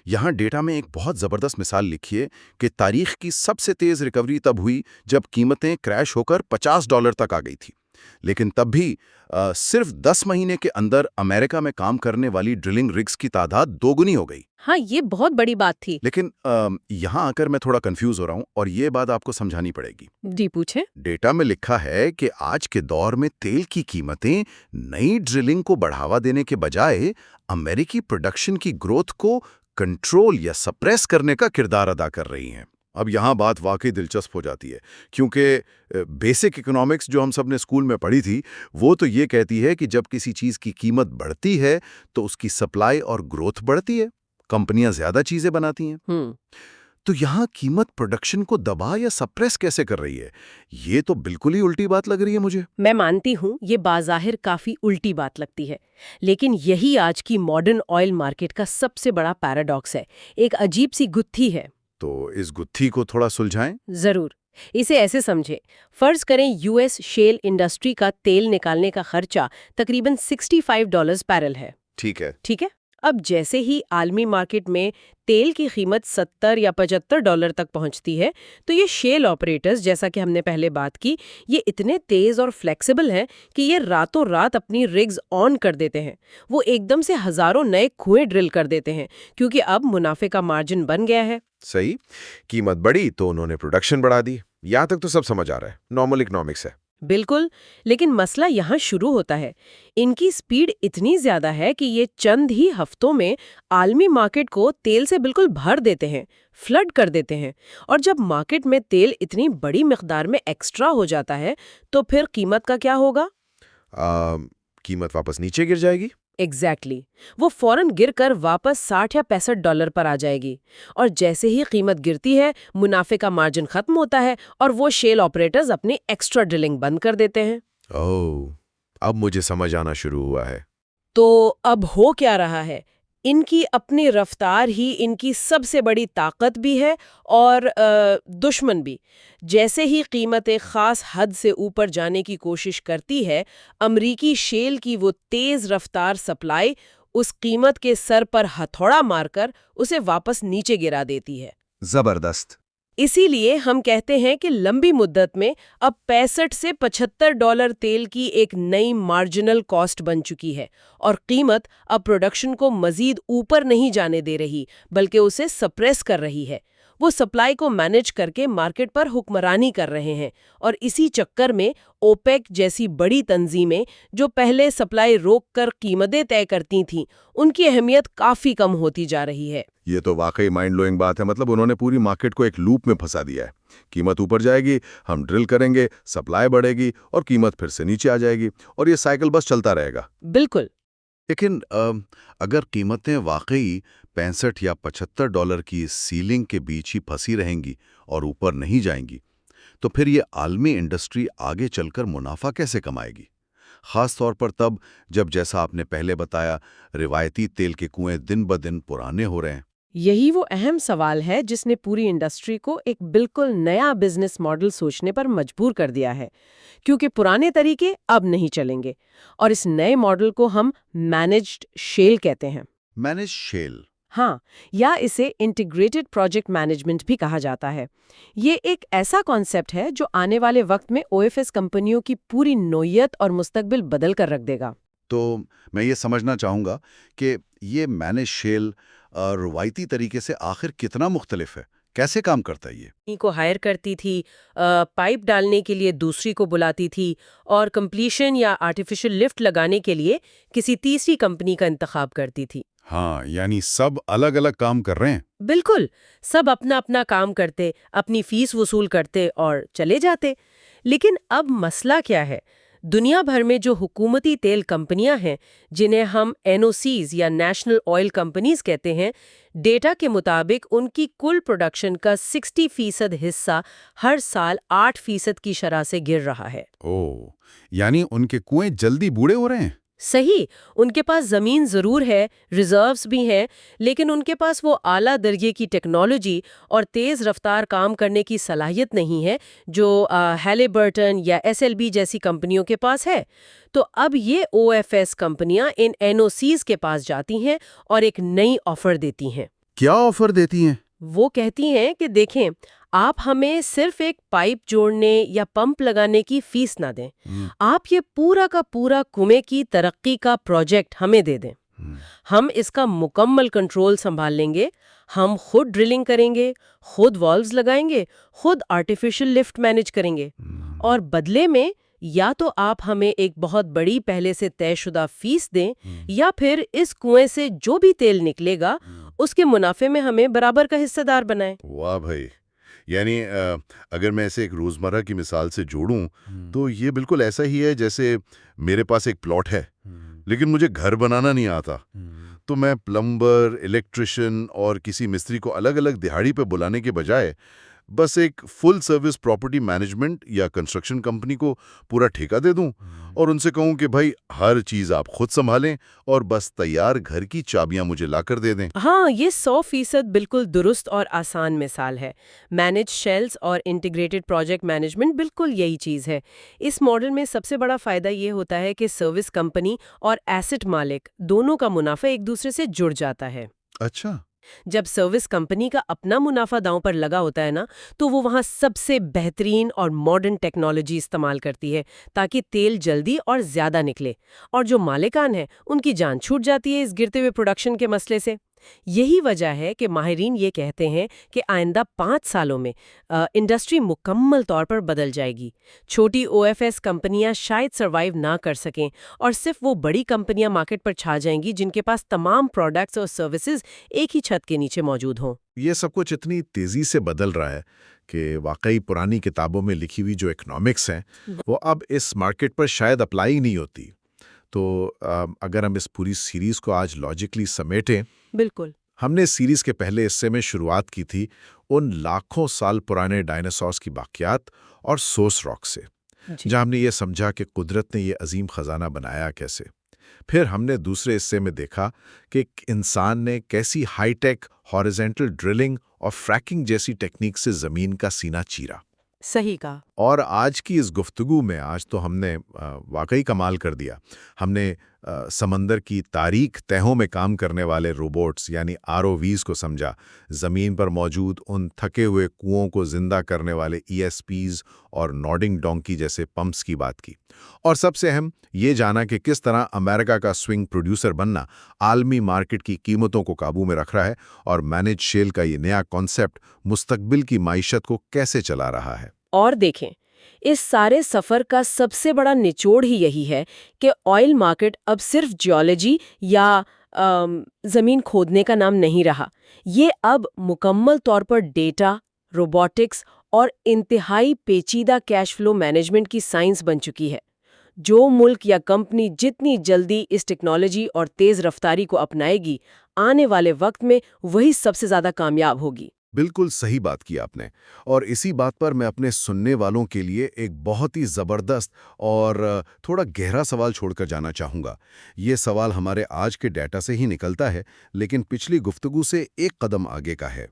یہاں ڈیٹا میں ایک بہت زبردست مثال لکھی ہے کہ تاریخ کی سب سے تیز ریکوری تب ہوئی جب قیمتیں کریش ہو کر $50 تک آ گئی تھی، لیکن تب بھی صرف 10 مہینے کے اندر امریکہ میں کام کرنے والی ڈرلنگ رگز کی تعداد 2 گنی ہو گئی۔ ہاں، یہ بہت بڑی بات تھی۔ لیکن یہاں آ کر میں تھوڑا کنفیوز ہو رہا ہوں اور یہ بات آپ کو سمجھانی پڑے گی۔ جی پوچھیں۔ ڈیٹا میں لکھا ہے کہ آج کے دور میں تیل کی قیمتیں نئی ڈرلنگ کو بڑھاوا دینے کے بجائے امریکی پروڈکشن کی گروتھ کو کنٹرول یا سپریس کرنے کا کردار ادا کر رہی ہیں۔ اب یہاں بات واقعی دلچسپ ہو جاتی ہے، کیونکہ بیسک اکنامکس جو ہم سب نے اسکول میں پڑھی تھی وہ تو یہ کہتی ہے کہ جب کسی چیز کی قیمت بڑھتی ہے تو اس کی سپلائی اور گروتھ بڑھتی ہے، کمپنیاں زیادہ چیزیں بناتی ہیں۔ تو یہاں قیمت پروڈکشن کو دبا یا سپریس کیسے کر رہی ہے؟ یہ تو بالکل ہی الٹی بات لگ رہی ہے مجھے۔ میں مانتی ہوں یہ بظاہر کافی الٹی بات لگتی ہے، لیکن یہی آج کی ماڈرن آئل مارکیٹ کا سب سے بڑا پیراڈاکس ہے، ایک عجیب سی گتھی ہے۔ تو اس گتھی کو تھوڑا سلجھائیں۔ ضرور۔ اسے ایسے سمجھیں، فرض کریں یو ایس شیل انڈسٹری کا تیل نکالنے کا خرچہ تقریباً $65 بیرل ہے۔ ٹھیک ہے۔ ٹھیک ہے، اب جیسے ہی عالمی مارکیٹ میں تیل کی قیمت $70 یا $75 تک پہنچتی ہے تو یہ شیل آپریٹرز، جیسا کہ ہم نے پہلے بات کی، یہ اتنے تیز اور فلیکسیبل ہیں کہ یہ راتوں رات اپنی رگز آن کر دیتے ہیں۔ وہ ایک دم سے ہزاروں نئے کنویں ڈرل کر دیتے ہیں، کیونکہ اب منافع کا مارجن بن گیا ہے۔ صحیح، قیمت بڑھی تو انہوں نے پروڈکشن بڑھا دی۔ یہاں تک تو سب سمجھ آ رہا ہے، نارمل اکنامکس ہے۔ بالکل، لیکن مسئلہ یہاں شروع ہوتا ہے۔ ان کی سپیڈ اتنی زیادہ ہے کہ یہ چند ہی ہفتوں میں عالمی مارکیٹ کو تیل سے بالکل بھر دیتے ہیں، فلڈ کر دیتے ہیں، اور جب مارکیٹ میں تیل اتنی بڑی مقدار میں ایکسٹرا ہو جاتا ہے تو پھر قیمت کا کیا ہوگا؟ قیمت واپس نیچے گر جائے گی۔ ایگزیکٹلی، وہ فوراً گر کر واپس $60 یا $65 پر آ جائے گی، اور جیسے ہی قیمت گرتی ہے منافع کا مارجن ختم ہوتا ہے اور وہ شیل آپریٹرز اپنی ایکسٹرا ڈرلنگ بند کر دیتے ہیں۔ اب مجھے سمجھ آنا شروع ہوا ہے۔ تو اب ہو کیا رہا ہے؟ ان کی اپنی رفتار ہی ان کی سب سے بڑی طاقت بھی ہے اور دشمن بھی۔ جیسے ہی قیمت ایک خاص حد سے اوپر جانے کی کوشش کرتی ہے، امریکی شیل کی وہ تیز رفتار سپلائی اس قیمت کے سر پر ہتھوڑا مار کر اسے واپس نیچے گرا دیتی ہے۔ زبردست۔ اسی لیے ہم کہتے ہیں کہ لمبی مدت میں اب $65 سے $75 تیل کی ایک نئی مارجنل کاسٹ بن چکی ہے، اور قیمت اب پروڈکشن کو مزید اوپر نہیں جانے دے رہی بلکہ اسے سپریس کر رہی ہے۔ وہ سپلائی کو مینج کر کے مارکیٹ پر حکمرانی کر رہے ہیں، اور اسی چکر میں اوپیک جیسی بڑی تنظیمیں جو پہلے سپلائی روک کر قیمتیں طے کرتی تھیں، ان کی اہمیت کافی کم ہوتی جا رہی ہے۔ یہ تو واقعی مائنڈ بلوئنگ بات ہے، مطلب انہوں نے پوری مارکیٹ کو ایک لوپ میں پھنسا دیا ہے۔ قیمت اوپر جائے گی، ہم ڈرل کریں گے، سپلائی بڑھے گی اور قیمت پھر سے نیچے آ جائے گی، اور یہ سائیکل بس چلتا رہے گا۔ بالکل۔ لیکن اگر قیمتیں واقعی $65 یا $75 کی سیلنگ کے بیچ ہی پھنسی رہیں گی اور اوپر نہیں جائیں گی، تو پھر یہ عالمی انڈسٹری آگے چل کر منافع کیسے کمائے گی؟ خاص طور پر تب جب، جیسا آپ نے پہلے بتایا، روایتی تیل کے کنویں دن بدن پرانے ہو رہے ہیں۔ یہی وہ اہم سوال ہے جس نے پوری انڈسٹری کو ایک بالکل نیا بزنس ماڈل سوچنے پر مجبور کر دیا ہے، کیونکہ پرانے طریقے اب نہیں چلیں گے، اور اس نئے ماڈل کو ہم مینجڈ شیل کہتے ہیں۔ Manage shell? ہاں، یا اسے انٹیگریٹڈ پروجیکٹ مینجمنٹ بھی کہا جاتا ہے۔ یہ ایک ایسا کانسیپٹ ہے جو آنے والے وقت میں او ایف ایس کمپنیوں کی پوری نوعیت اور مستقبل بدل کر رکھ دے گا۔ تو میں یہ سمجھنا چاہوں گا کہ یہ مینج شیل روایتی طریقے سے آخر کتنا مختلف ہے، کیسے کام کرتا ہے یہ؟ کو ہائر کرتی تھی، پائپ ڈالنے کے لیے دوسری کو بلاتی تھی، اور کمپلیشن یا آرٹیفیشل لفٹ لگانے کے لیے کسی تیسری کمپنی کا انتخاب کرتی تھی۔ ہاں، یعنی سب الگ الگ کام کر رہے ہیں۔ بالکل، سب اپنا اپنا کام کرتے، اپنی فیس وصول کرتے اور چلے جاتے۔ لیکن اب مسئلہ کیا ہے؟ دنیا بھر میں جو حکومتی تیل کمپنیاں ہیں، جنہیں ہم NOCs یا نیشنل آئل کمپنیز کہتے ہیں، ڈیٹا کے مطابق ان کی کل پروڈکشن کا 60% حصہ ہر سال 8% کی شرح سے گر رہا ہے۔ یعنی ان کے کنویں جلدی بوڑھے ہو رہے ہیں۔ صحیح، ان کے پاس زمین ضرور ہے، ریزروز بھی ہیں، لیکن ان کے پاس وہ اعلیٰ درجے کی ٹیکنالوجی اور تیز رفتار کام کرنے کی صلاحیت نہیں ہے جو ہیلی برٹن یا SLB جیسی کمپنیوں کے پاس ہے۔ تو اب یہ OFS کمپنیاں ان NOCs کے پاس جاتی ہیں اور ایک نئی آفر دیتی ہیں۔ کیا آفر دیتی ہیں؟ وہ کہتی ہیں کہ دیکھیں، آپ ہمیں صرف ایک پائپ جوڑنے یا پمپ لگانے کی فیس نہ دیں، آپ یہ پورا کا پورا کنویں کی ترقی کا پروجیکٹ ہمیں دے دیں۔ ہم اس کا مکمل کنٹرول سنبھال لیں گے، ہم خود ڈرلنگ کریں گے، خود والوز لگائیں گے، خود آرٹیفیشل لفٹ مینج کریں گے، اور بدلے میں یا تو آپ ہمیں ایک بہت بڑی پہلے سے طے شدہ فیس دیں، یا پھر اس کنویں سے جو بھی تیل نکلے گا اس کے منافع میں ہمیں برابر کا حصہ دار بنائیں۔ واہ بھائی، یعنی اگر میں اسے ایک روزمرہ کی مثال سے جوڑوں تو یہ بالکل ایسا ہی ہے جیسے میرے پاس ایک پلاٹ ہے لیکن مجھے گھر بنانا نہیں آتا، تو میں پلمبر، الیکٹریشین اور کسی مستری کو الگ الگ دہاڑی پہ بلانے کے بجائے بس ایک فل سروس پراپرٹی مینجمنٹ یا کنسٹرکشن کمپنی کو پورا ٹھیکہ دے دوں اور ان سے کہوں کہ بھائی ہر چیز آپ خود سنبھالیں اور بس تیار گھر کی چابیاں مجھے لا کر دے دیں۔ ہاں، یہ 100% بالکل درست اور آسان مثال ہے۔ مینج شیلز اور انٹیگریٹڈ پروجیکٹ مینجمنٹ بالکل یہی چیز ہے۔ اس ماڈل میں سب سے بڑا فائدہ یہ ہوتا ہے کہ سروس کمپنی اور ایسٹ مالک دونوں کا منافع ایک دوسرے سے جڑ جاتا ہے۔ اچھا، جب سروس کمپنی کا اپنا منافع داؤں پر لگا ہوتا ہے نا، تو وہ وہاں سب سے بہترین اور ماڈرن ٹیکنالوجی استعمال کرتی ہے تاکہ تیل جلدی اور زیادہ نکلے، اور جو مالکان ہیں ان کی جان چھوٹ جاتی ہے اس گرتے ہوئے پروڈکشن کے مسئلے سے۔ یہی وجہ ہے کہ ماہرین یہ کہتے ہیں کہ آئندہ 5 سالوں میں انڈسٹری مکمل طور پر بدل جائے گی۔ چھوٹی OFS کمپنیاں شاید سروائیو نہ کر سکیں، اور صرف وہ بڑی کمپنیاں مارکیٹ پر چھا جائیں گی جن کے پاس تمام پروڈکٹس اور سروسز ایک ہی چھت کے نیچے موجود ہوں۔ یہ سب کچھ اتنی تیزی سے بدل رہا ہے کہ واقعی پرانی کتابوں میں لکھی ہوئی جو اکنامکس ہیں وہ اب اس مارکیٹ پر شاید اپلائی ہی نہیں ہوتی۔ تو اگر ہم اس پوری سیریز کو آج لاجکلی سمیٹیں، بالکل۔ ہم نے سیریز کے پہلے حصے میں شروعات کی تھی ان لاکھوں سال پرانے ڈائناسورس کی باقیات اور سوس راک سے، جہاں ہم نے یہ سمجھا کہ قدرت نے یہ عظیم خزانہ بنایا کیسے۔ پھر ہم نے دوسرے حصے میں دیکھا کہ انسان نے کیسی ہائی ٹیک ہاریزونٹل ڈرلنگ اور فریکنگ جیسی ٹیکنیک سے زمین کا سینہ چیرا۔ صحیح کہا۔ اور آج کی اس گفتگو میں آج تو ہم نے واقعی کمال کر دیا۔ ہم نے سمندر کی تاریک تہوں میں کام کرنے والے روبوٹس یعنی ROVs کو سمجھا، زمین پر موجود ان تھکے ہوئے کنوؤں کو زندہ کرنے والے ESPs اور نارڈنگ ڈونکی جیسے پمپس کی بات کی، اور سب سے اہم یہ جانا کہ کس طرح امریکہ کا سوئنگ پروڈیوسر بننا عالمی مارکیٹ کی قیمتوں کو قابو میں رکھ رہا ہے، اور مینج شیل کا یہ نیا کانسیپٹ مستقبل کی معیشت کو کیسے چلا رہا ہے۔ اور دیکھیں، اس سارے سفر کا سب سے بڑا نچوڑ ہی یہی ہے کہ آئل مارکیٹ اب صرف جیولوجی یا زمین کھودنے کا نام نہیں رہا۔ یہ اب مکمل طور پر ڈیٹا، روبوٹکس اور انتہائی پیچیدہ کیش فلو مینجمنٹ کی سائنس بن چکی ہے۔ جو ملک یا کمپنی جتنی جلدی اس ٹیکنالوجی اور تیز رفتاری کو اپنائے گی، آنے والے وقت میں وہی سب سے زیادہ کامیاب ہوگی۔ بالکل صحیح بات کی آپ نے، اور اسی بات پر میں اپنے سننے والوں کے لیے ایک بہت ہی زبردست اور تھوڑا گہرا سوال چھوڑ کر جانا چاہوں گا۔ یہ سوال ہمارے آج کے ڈیٹا سے ہی نکلتا ہے، لیکن پچھلی گفتگو سے ایک قدم آگے کا ہے۔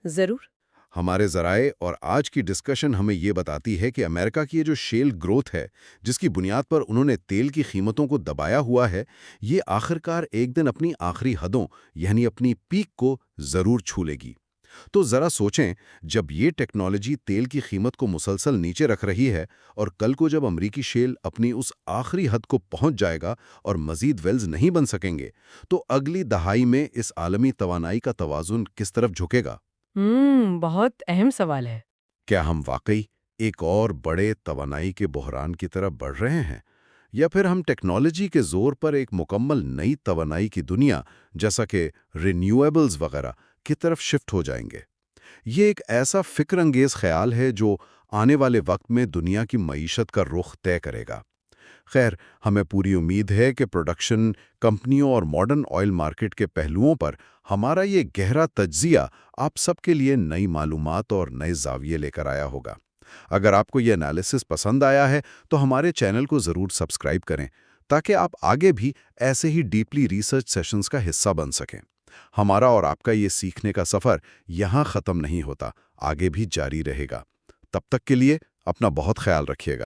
ضرور۔ ہمارے ذرائع اور آج کی ڈسکشن ہمیں یہ بتاتی ہے کہ امریکہ کی یہ جو شیل گروتھ ہے، جس کی بنیاد پر انہوں نے تیل کی قیمتوں کو دبایا ہوا ہے، یہ آخرکار ایک دن اپنی آخری حدوں یعنی اپنی پیک کو ضرور چھو لے گی۔ تو ذرا سوچیں، جب یہ ٹیکنالوجی تیل کی قیمت کو مسلسل نیچے رکھ رہی ہے، اور کل کو جب امریکی شیل اپنی اس آخری حد کو پہنچ جائے گا اور مزید ویلز نہیں بن سکیں گے، تو اگلی دہائی میں اس عالمی توانائی کا توازن کس طرف جھکے گا؟ بہت اہم سوال ہے۔ کیا ہم واقعی ایک اور بڑے توانائی کے بحران کی طرف بڑھ رہے ہیں، یا پھر ہم ٹیکنالوجی کے زور پر ایک مکمل نئی توانائی کی دنیا جیسا کہ رینیویبلز وغیرہ کی طرف شفٹ ہو جائیں گے؟ یہ ایک ایسا فکر انگیز خیال ہے جو آنے والے وقت میں دنیا کی معیشت کا رخ طے کرے گا۔ خیر، ہمیں پوری امید ہے کہ پروڈکشن کمپنیوں اور ماڈرن آئل مارکیٹ کے پہلوؤں پر ہمارا یہ گہرا تجزیہ آپ سب کے لیے نئی معلومات اور نئے زاویے لے کر آیا ہوگا۔ اگر آپ کو یہ انالیسس پسند آیا ہے تو ہمارے چینل کو ضرور سبسکرائب کریں تاکہ آپ آگے بھی ایسے ہی ڈیپلی ریسرچ سیشنز کا حصہ بن سکیں۔ ہمارا اور آپ کا یہ سیکھنے کا سفر یہاں ختم نہیں ہوتا، آگے بھی جاری رہے گا۔ تب تک کے لیے اپنا بہت خیال رکھیے گا۔